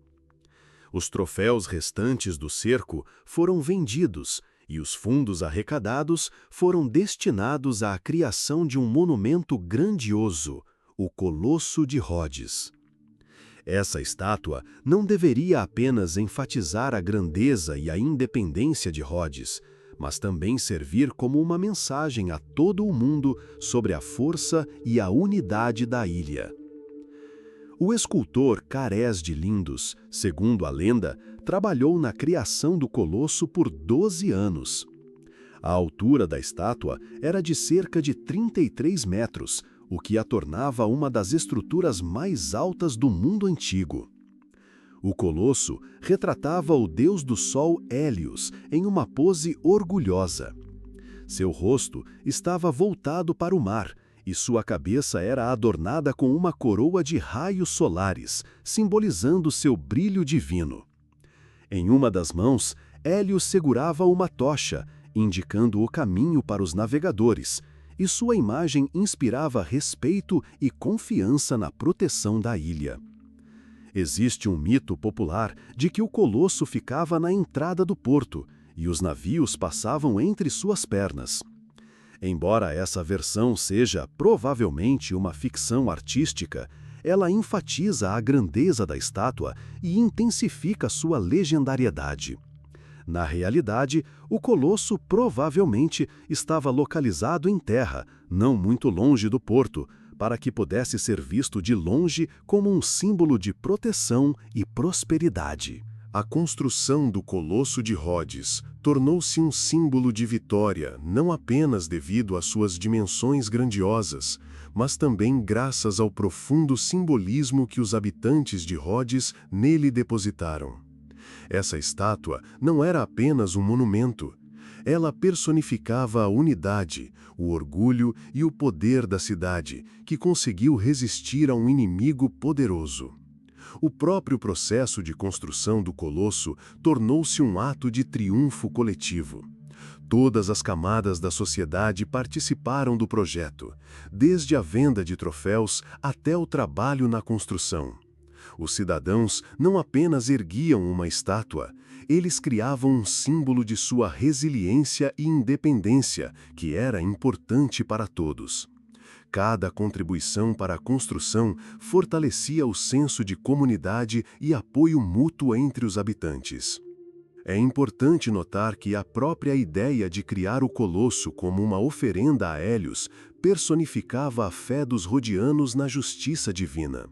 S1: Os troféus restantes do cerco foram vendidos e os fundos arrecadados foram destinados à criação de um monumento grandioso, o Colosso de Rhodes. Essa estátua não deveria apenas enfatizar a grandeza e a independência de Rhodes, mas também servir como uma mensagem a todo o mundo sobre a força e a unidade da ilha. O escultor Carés de Lindos, segundo a lenda, trabalhou na criação do colosso por 12 anos. A altura da estátua era de cerca de 33 metros, o que a tornava uma das estruturas mais altas do mundo antigo. O colosso retratava o deus do sol Hélios em uma pose orgulhosa. Seu rosto estava voltado para o mar e sua cabeça era adornada com uma coroa de raios solares, simbolizando seu brilho divino. Em uma das mãos, Hélios segurava uma tocha, indicando o caminho para os navegadores, e sua imagem inspirava respeito e confiança na proteção da ilha. Existe um mito popular de que o colosso ficava na entrada do porto e os navios passavam entre suas pernas. Embora essa versão seja provavelmente uma ficção artística, ela enfatiza a grandeza da estátua e intensifica sua legendariedade. Na realidade, o colosso provavelmente estava localizado em terra, não muito longe do porto, para que pudesse ser visto de longe como um símbolo de proteção e prosperidade. A construção do Colosso de Rhodes tornou-se um símbolo de vitória, não apenas devido às suas dimensões grandiosas, mas também graças ao profundo simbolismo que os habitantes de Rhodes nele depositaram. Essa estátua não era apenas um monumento. Ela personificava a unidade, o orgulho e o poder da cidade, que conseguiu resistir a um inimigo poderoso. O próprio processo de construção do colosso tornou-se um ato de triunfo coletivo. Todas as camadas da sociedade participaram do projeto, desde a venda de troféus até o trabalho na construção. Os cidadãos não apenas erguiam uma estátua, eles criavam um símbolo de sua resiliência e independência, que era importante para todos. Cada contribuição para a construção fortalecia o senso de comunidade e apoio mútuo entre os habitantes. É importante notar que a própria ideia de criar o colosso como uma oferenda a Hélios personificava a fé dos rhodianos na justiça divina.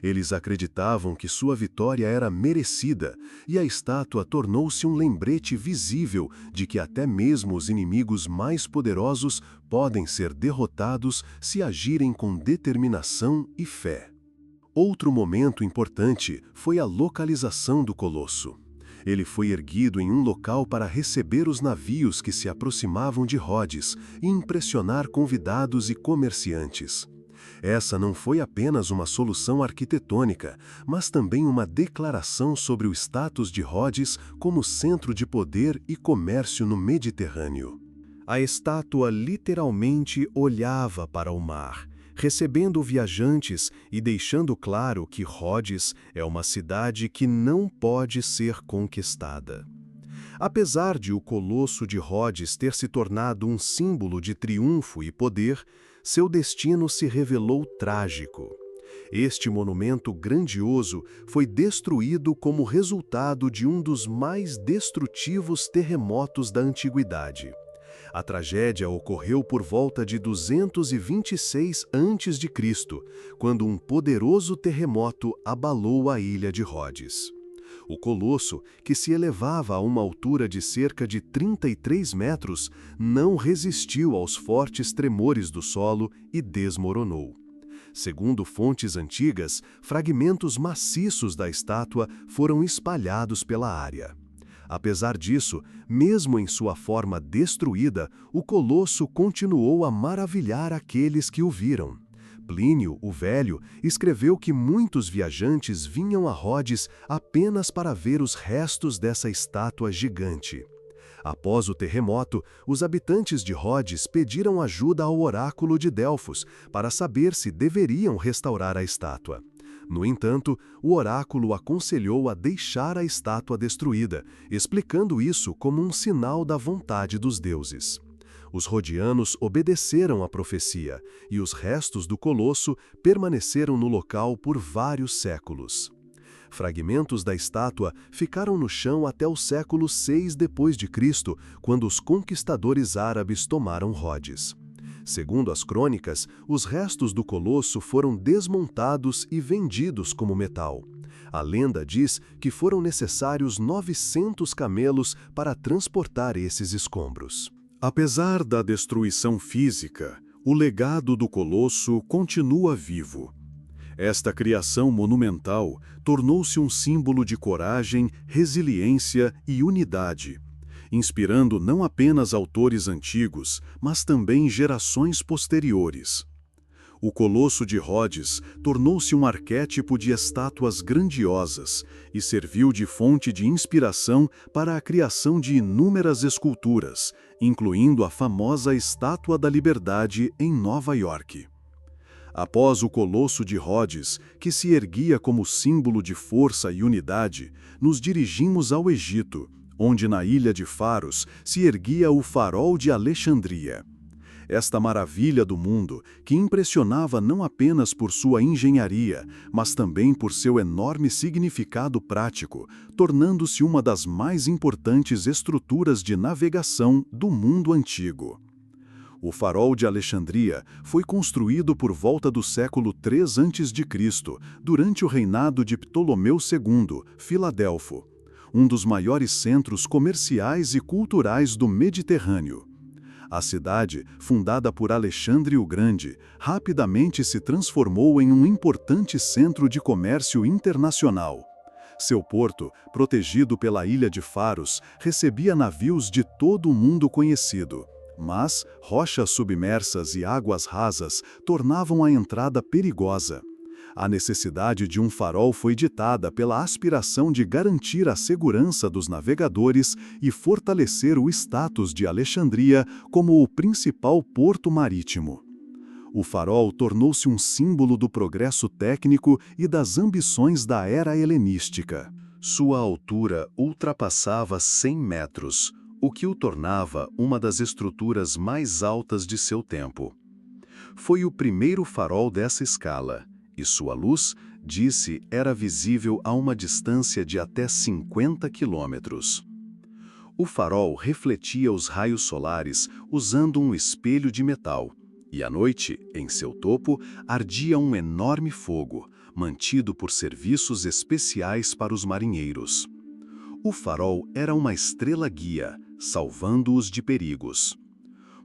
S1: Eles acreditavam que sua vitória era merecida, e a estátua tornou-se um lembrete visível de que até mesmo os inimigos mais poderosos podem ser derrotados se agirem com determinação e fé. Outro momento importante foi a localização do colosso. Ele foi erguido em um local para receber os navios que se aproximavam de Rhodes e impressionar convidados e comerciantes. Essa não foi apenas uma solução arquitetônica, mas também uma declaração sobre o status de Rhodes como centro de poder e comércio no Mediterrâneo. A estátua literalmente olhava para o mar, recebendo viajantes e deixando claro que Rhodes é uma cidade que não pode ser conquistada. Apesar de o Colosso de Rhodes ter se tornado um símbolo de triunfo e poder, seu destino se revelou trágico. Este monumento grandioso foi destruído como resultado de um dos mais destrutivos terremotos da antiguidade. A tragédia ocorreu por volta de 226 a.C., quando um poderoso terremoto abalou a ilha de Rhodes. O colosso, que se elevava a uma altura de cerca de 33 metros, não resistiu aos fortes tremores do solo e desmoronou. Segundo fontes antigas, fragmentos maciços da estátua foram espalhados pela área. Apesar disso, mesmo em sua forma destruída, o colosso continuou a maravilhar aqueles que o viram. Plínio, o Velho, escreveu que muitos viajantes vinham a Rhodes apenas para ver os restos dessa estátua gigante. Após o terremoto, os habitantes de Rhodes pediram ajuda ao oráculo de Delfos para saber se deveriam restaurar a estátua. No entanto, o oráculo aconselhou a deixar a estátua destruída, explicando isso como um sinal da vontade dos deuses. Os rhodianos obedeceram à profecia, e os restos do colosso permaneceram no local por vários séculos. Fragmentos da estátua ficaram no chão até o século VI d.C., quando os conquistadores árabes tomaram Rhodes. Segundo as crônicas, os restos do colosso foram desmontados e vendidos como metal. A lenda diz que foram necessários 900 camelos para transportar esses escombros. Apesar da destruição física, o legado do colosso continua vivo. Esta criação monumental tornou-se um símbolo de coragem, resiliência e unidade, inspirando não apenas autores antigos, mas também gerações posteriores. O Colosso de Rhodes tornou-se um arquétipo de estátuas grandiosas e serviu de fonte de inspiração para a criação de inúmeras esculturas, incluindo a famosa Estátua da Liberdade em Nova York. Após o Colosso de Rhodes, que se erguia como símbolo de força e unidade, nos dirigimos ao Egito, onde na ilha de Faros se erguia o Farol de Alexandria. Esta maravilha do mundo, que impressionava não apenas por sua engenharia, mas também por seu enorme significado prático, tornando-se uma das mais importantes estruturas de navegação do mundo antigo. O Farol de Alexandria foi construído por volta do século III a.C., durante o reinado de Ptolomeu II, Filadelfo, um dos maiores centros comerciais e culturais do Mediterrâneo. A cidade, fundada por Alexandre o Grande, rapidamente se transformou em um importante centro de comércio internacional. Seu porto, protegido pela ilha de Faros, recebia navios de todo o mundo conhecido. Mas rochas submersas e águas rasas tornavam a entrada perigosa. A necessidade de um farol foi ditada pela aspiração de garantir a segurança dos navegadores e fortalecer o status de Alexandria como o principal porto marítimo. O farol tornou-se um símbolo do progresso técnico e das ambições da era helenística. Sua altura ultrapassava 100 metros, o que o tornava uma das estruturas mais altas de seu tempo. Foi o primeiro farol dessa escala, e sua luz, disse, era visível a uma distância de até 50 quilômetros. O farol refletia os raios solares usando um espelho de metal, e à noite, em seu topo, ardia um enorme fogo, mantido por serviços especiais para os marinheiros. O farol era uma estrela-guia, salvando-os de perigos.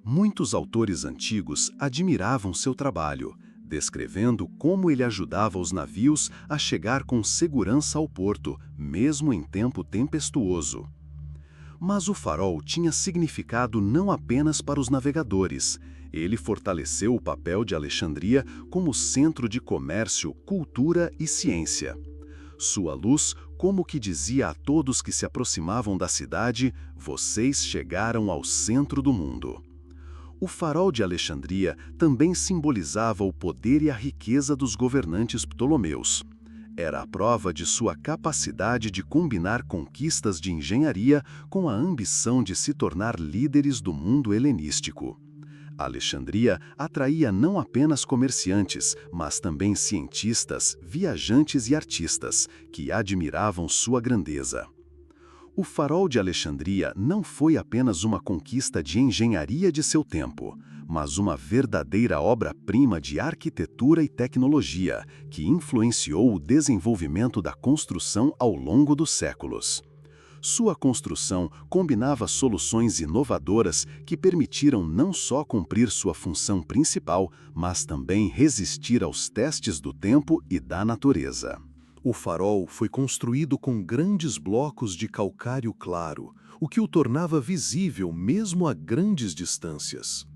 S1: Muitos autores antigos admiravam seu trabalho, descrevendo como ele ajudava os navios a chegar com segurança ao porto, mesmo em tempo tempestuoso. Mas o farol tinha significado não apenas para os navegadores. Ele fortaleceu o papel de Alexandria como centro de comércio, cultura e ciência. Sua luz, como que dizia a todos que se aproximavam da cidade, vocês chegaram ao centro do mundo. O farol de Alexandria também simbolizava o poder e a riqueza dos governantes ptolomeus. Era a prova de sua capacidade de combinar conquistas de engenharia com a ambição de se tornar líderes do mundo helenístico. Alexandria atraía não apenas comerciantes, mas também cientistas, viajantes e artistas, que admiravam sua grandeza. O Farol de Alexandria não foi apenas uma conquista de engenharia de seu tempo, mas uma verdadeira obra-prima de arquitetura e tecnologia, que influenciou o desenvolvimento da construção ao longo dos séculos. Sua construção combinava soluções inovadoras que permitiram não só cumprir sua função principal, mas também resistir aos testes do tempo e da natureza. O farol foi construído com grandes blocos de calcário claro, o que o tornava visível mesmo a grandes distâncias.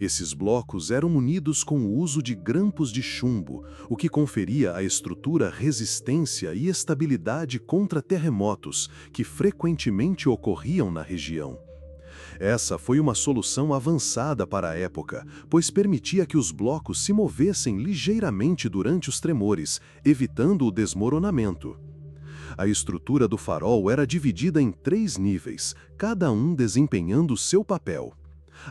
S1: Esses blocos eram munidos com o uso de grampos de chumbo, o que conferia à estrutura resistência e estabilidade contra terremotos que frequentemente ocorriam na região. Essa foi uma solução avançada para a época, pois permitia que os blocos se movessem ligeiramente durante os tremores, evitando o desmoronamento. A estrutura do farol era dividida em 3 níveis, cada um desempenhando seu papel.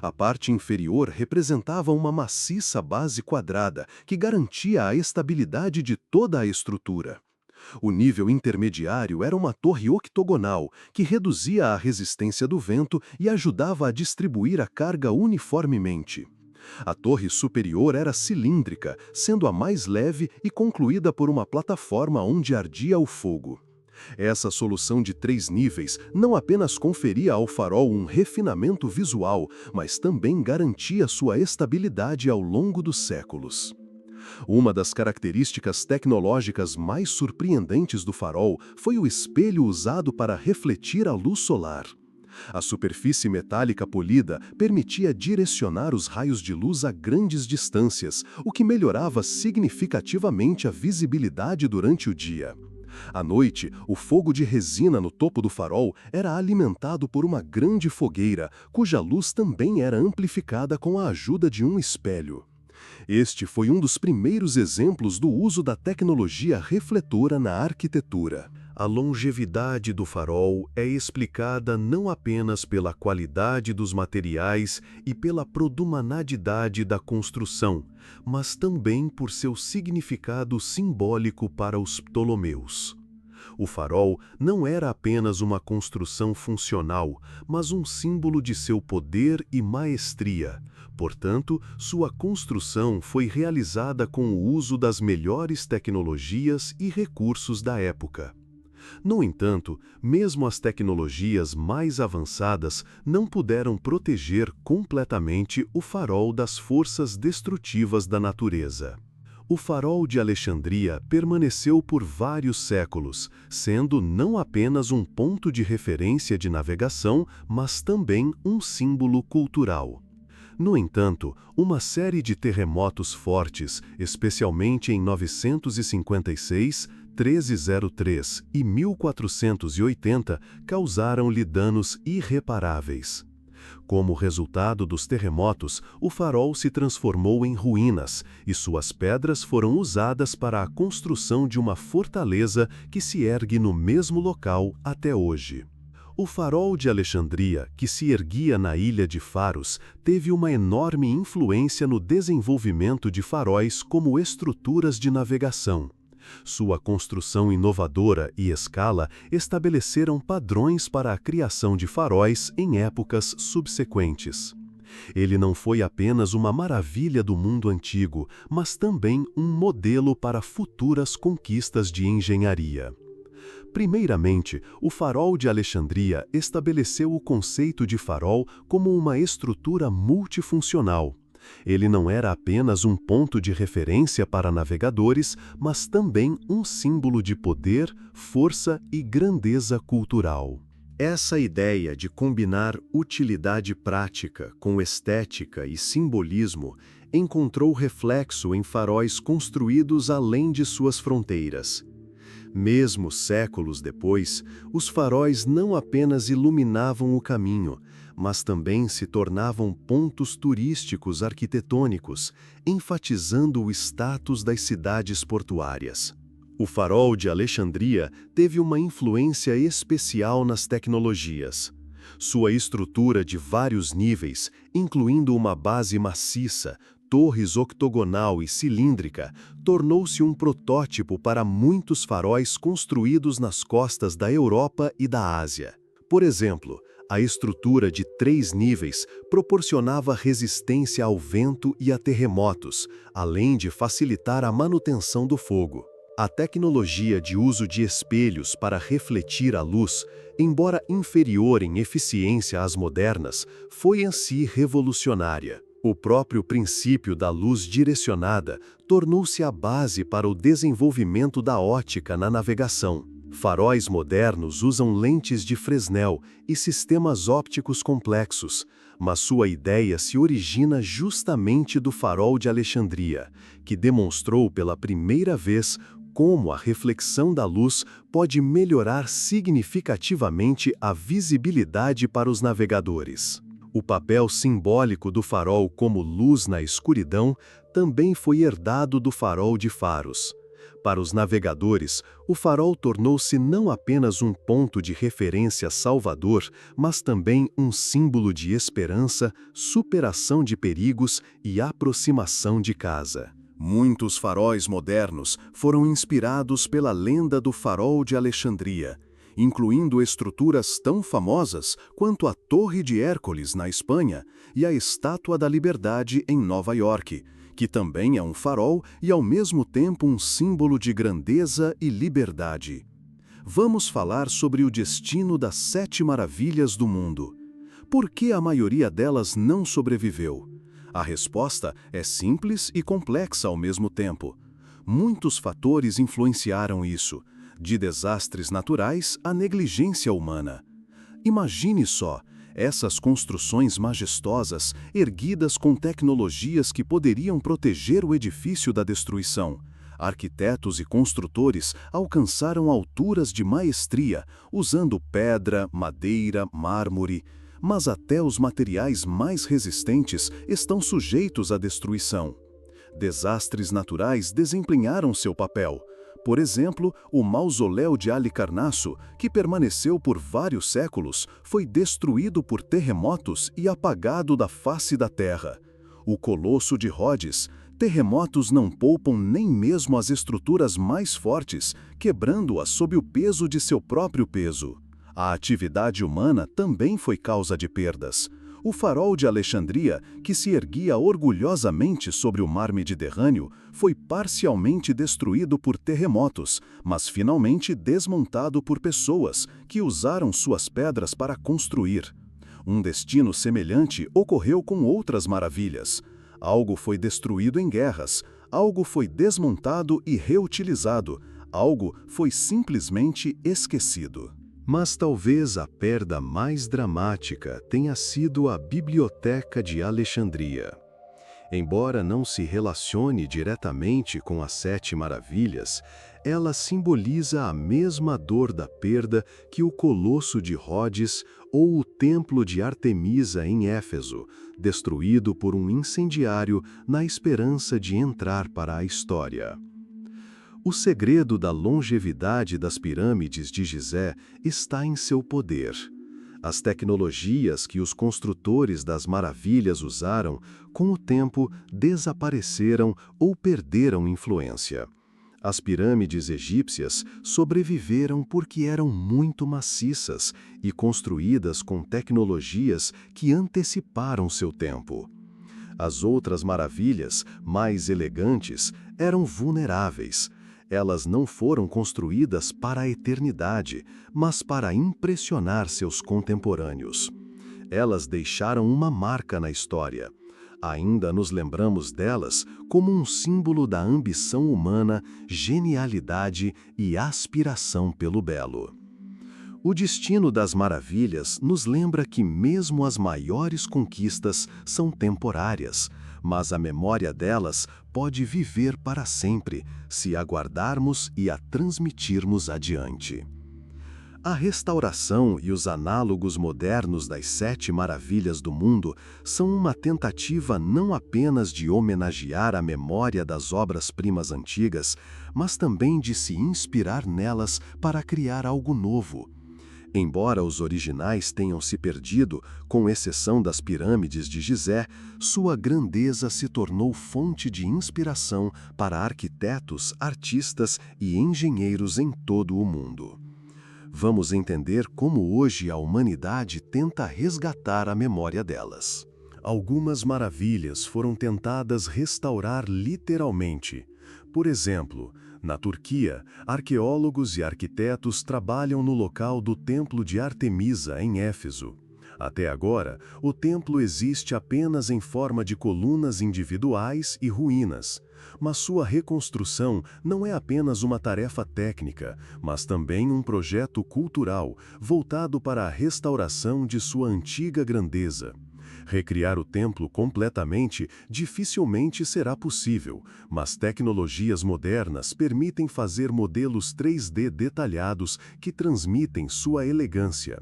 S1: A parte inferior representava uma maciça base quadrada que garantia a estabilidade de toda a estrutura. O nível intermediário era uma torre octogonal, que reduzia a resistência do vento e ajudava a distribuir a carga uniformemente. A torre superior era cilíndrica, sendo a mais leve e concluída por uma plataforma onde ardia o fogo. Essa solução de 3 níveis não apenas conferia ao farol um refinamento visual, mas também garantia sua estabilidade ao longo dos séculos. Uma das características tecnológicas mais surpreendentes do farol foi o espelho usado para refletir a luz solar. A superfície metálica polida permitia direcionar os raios de luz a grandes distâncias, o que melhorava significativamente a visibilidade durante o dia. À noite, o fogo de resina no topo do farol era alimentado por uma grande fogueira, cuja luz também era amplificada com a ajuda de um espelho. Este foi um dos primeiros exemplos do uso da tecnologia refletora na arquitetura. A longevidade do farol é explicada não apenas pela qualidade dos materiais e pela produmanidade da construção, mas também por seu significado simbólico para os Ptolomeus. O farol não era apenas uma construção funcional, mas um símbolo de seu poder e maestria. Portanto, sua construção foi realizada com o uso das melhores tecnologias e recursos da época. No entanto, mesmo as tecnologias mais avançadas não puderam proteger completamente o farol das forças destrutivas da natureza. O farol de Alexandria permaneceu por vários séculos, sendo não apenas um ponto de referência de navegação, mas também um símbolo cultural. No entanto, uma série de terremotos fortes, especialmente em 956, 1303 e 1480, causaram-lhe danos irreparáveis. Como resultado dos terremotos, o farol se transformou em ruínas e suas pedras foram usadas para a construção de uma fortaleza que se ergue no mesmo local até hoje. O farol de Alexandria, que se erguia na ilha de Faros, teve uma enorme influência no desenvolvimento de faróis como estruturas de navegação. Sua construção inovadora e escala estabeleceram padrões para a criação de faróis em épocas subsequentes. Ele não foi apenas uma maravilha do mundo antigo, mas também um modelo para futuras conquistas de engenharia. Primeiramente, o farol de Alexandria estabeleceu o conceito de farol como uma estrutura multifuncional. Ele não era apenas um ponto de referência para navegadores, mas também um símbolo de poder, força e grandeza cultural. Essa ideia de combinar utilidade prática com estética e simbolismo encontrou reflexo em faróis construídos além de suas fronteiras. Mesmo séculos depois, os faróis não apenas iluminavam o caminho, mas também se tornavam pontos turísticos arquitetônicos, enfatizando o status das cidades portuárias. O farol de Alexandria teve uma influência especial nas tecnologias. Sua estrutura de vários níveis, incluindo uma base maciça, torres octogonal e cilíndrica, tornou-se um protótipo para muitos faróis construídos nas costas da Europa e da Ásia. Por exemplo, a estrutura de 3 níveis proporcionava resistência ao vento e a terremotos, além de facilitar a manutenção do fogo. A tecnologia de uso de espelhos para refletir a luz, embora inferior em eficiência às modernas, foi em si revolucionária. O próprio princípio da luz direcionada tornou-se a base para o desenvolvimento da ótica na navegação. Faróis modernos usam lentes de Fresnel e sistemas ópticos complexos, mas sua ideia se origina justamente do farol de Alexandria, que demonstrou pela primeira vez como a reflexão da luz pode melhorar significativamente a visibilidade para os navegadores. O papel simbólico do farol como luz na escuridão também foi herdado do farol de faros. Para os navegadores, o farol tornou-se não apenas um ponto de referência salvador, mas também um símbolo de esperança, superação de perigos e aproximação de casa. Muitos faróis modernos foram inspirados pela lenda do farol de Alexandria, incluindo estruturas tão famosas quanto a Torre de Hércules na Espanha e a Estátua da Liberdade em Nova York, que também é um farol e ao mesmo tempo um símbolo de grandeza e liberdade. Vamos falar sobre o destino das 7 maravilhas do mundo. Por que a maioria delas não sobreviveu? A resposta é simples e complexa ao mesmo tempo. Muitos fatores influenciaram isso, de desastres naturais à negligência humana. Imagine só, essas construções majestosas, erguidas com tecnologias que poderiam proteger o edifício da destruição. Arquitetos e construtores alcançaram alturas de maestria, usando pedra, madeira, mármore. Mas até os materiais mais resistentes estão sujeitos à destruição. Desastres naturais desempenharam seu papel. Por exemplo, o mausoléu de Halicarnasso, que permaneceu por vários séculos, foi destruído por terremotos e apagado da face da terra. O Colosso de Rhodes, terremotos não poupam nem mesmo as estruturas mais fortes, quebrando-as sob o peso de seu próprio peso. A atividade humana também foi causa de perdas. O farol de Alexandria, que se erguia orgulhosamente sobre o mar Mediterrâneo, foi parcialmente destruído por terremotos, mas finalmente desmontado por pessoas que usaram suas pedras para construir. Um destino semelhante ocorreu com outras maravilhas. Algo foi destruído em guerras, algo foi desmontado e reutilizado, algo foi simplesmente esquecido. Mas talvez a perda mais dramática tenha sido a Biblioteca de Alexandria. Embora não se relacione diretamente com as 7 maravilhas, ela simboliza a mesma dor da perda que o Colosso de Rhodes ou o Templo de Artemisa em Éfeso, destruído por um incendiário na esperança de entrar para a história. O segredo da longevidade das pirâmides de Gizé está em seu poder. As tecnologias que os construtores das maravilhas usaram, com o tempo, desapareceram ou perderam influência. As pirâmides egípcias sobreviveram porque eram muito maciças e construídas com tecnologias que anteciparam seu tempo. As outras maravilhas, mais elegantes, eram vulneráveis. Elas não foram construídas para a eternidade, mas para impressionar seus contemporâneos. Elas deixaram uma marca na história. Ainda nos lembramos delas como um símbolo da ambição humana, genialidade e aspiração pelo belo. O destino das maravilhas nos lembra que mesmo as maiores conquistas são temporárias, mas a memória delas pode viver para sempre, se aguardarmos e a transmitirmos adiante. A restauração e os análogos modernos das Sete Maravilhas do Mundo são uma tentativa não apenas de homenagear a memória das obras-primas antigas, mas também de se inspirar nelas para criar algo novo. Embora os originais tenham se perdido, com exceção das pirâmides de Gizé, sua grandeza se tornou fonte de inspiração para arquitetos, artistas e engenheiros em todo o mundo. Vamos entender como hoje a humanidade tenta resgatar a memória delas. Algumas maravilhas foram tentadas restaurar literalmente. Por exemplo, na Turquia, arqueólogos e arquitetos trabalham no local do Templo de Artemisa, em Éfeso. Até agora, o templo existe apenas em forma de colunas individuais e ruínas. Mas sua reconstrução não é apenas uma tarefa técnica, mas também um projeto cultural voltado para a restauração de sua antiga grandeza. Recriar o templo completamente dificilmente será possível, mas tecnologias modernas permitem fazer modelos 3D detalhados que transmitem sua elegância.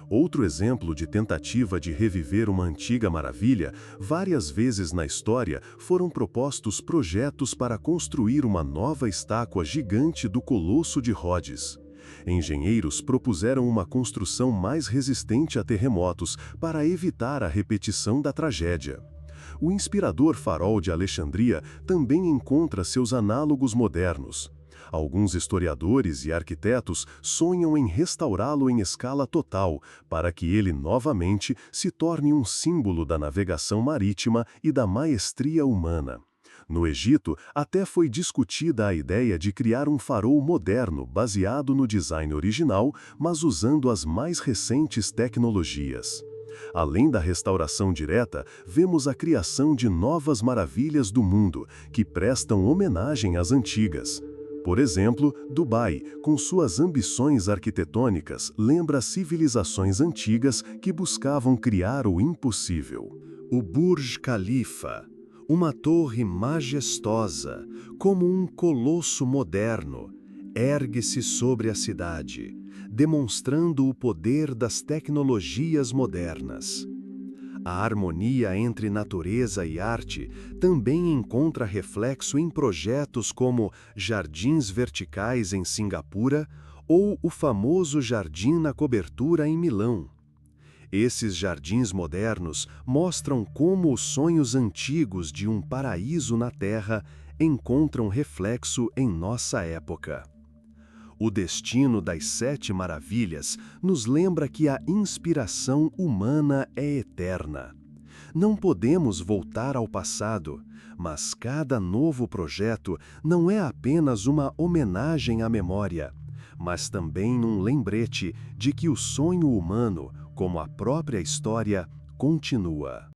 S1: Outro exemplo de tentativa de reviver uma antiga maravilha, várias vezes na história foram propostos projetos para construir uma nova estátua gigante do Colosso de Rhodes. Engenheiros propuseram uma construção mais resistente a terremotos para evitar a repetição da tragédia. O inspirador farol de Alexandria também encontra seus análogos modernos. Alguns historiadores e arquitetos sonham em restaurá-lo em escala total, para que ele novamente se torne um símbolo da navegação marítima e da maestria humana. No Egito, até foi discutida a ideia de criar um farol moderno baseado no design original, mas usando as mais recentes tecnologias. Além da restauração direta, vemos a criação de novas maravilhas do mundo, que prestam homenagem às antigas. Por exemplo, Dubai, com suas ambições arquitetônicas, lembra civilizações antigas que buscavam criar o impossível. O Burj Khalifa, uma torre majestosa, como um colosso moderno, ergue-se sobre a cidade, demonstrando o poder das tecnologias modernas. A harmonia entre natureza e arte também encontra reflexo em projetos como Jardins Verticais em Singapura ou o famoso Jardim na Cobertura em Milão. Esses jardins modernos mostram como os sonhos antigos de um paraíso na Terra encontram reflexo em nossa época. O destino das Sete Maravilhas nos lembra que a inspiração humana é eterna. Não podemos voltar ao passado, mas cada novo projeto não é apenas uma homenagem à memória, mas também um lembrete de que o sonho humano, como a própria história, continua.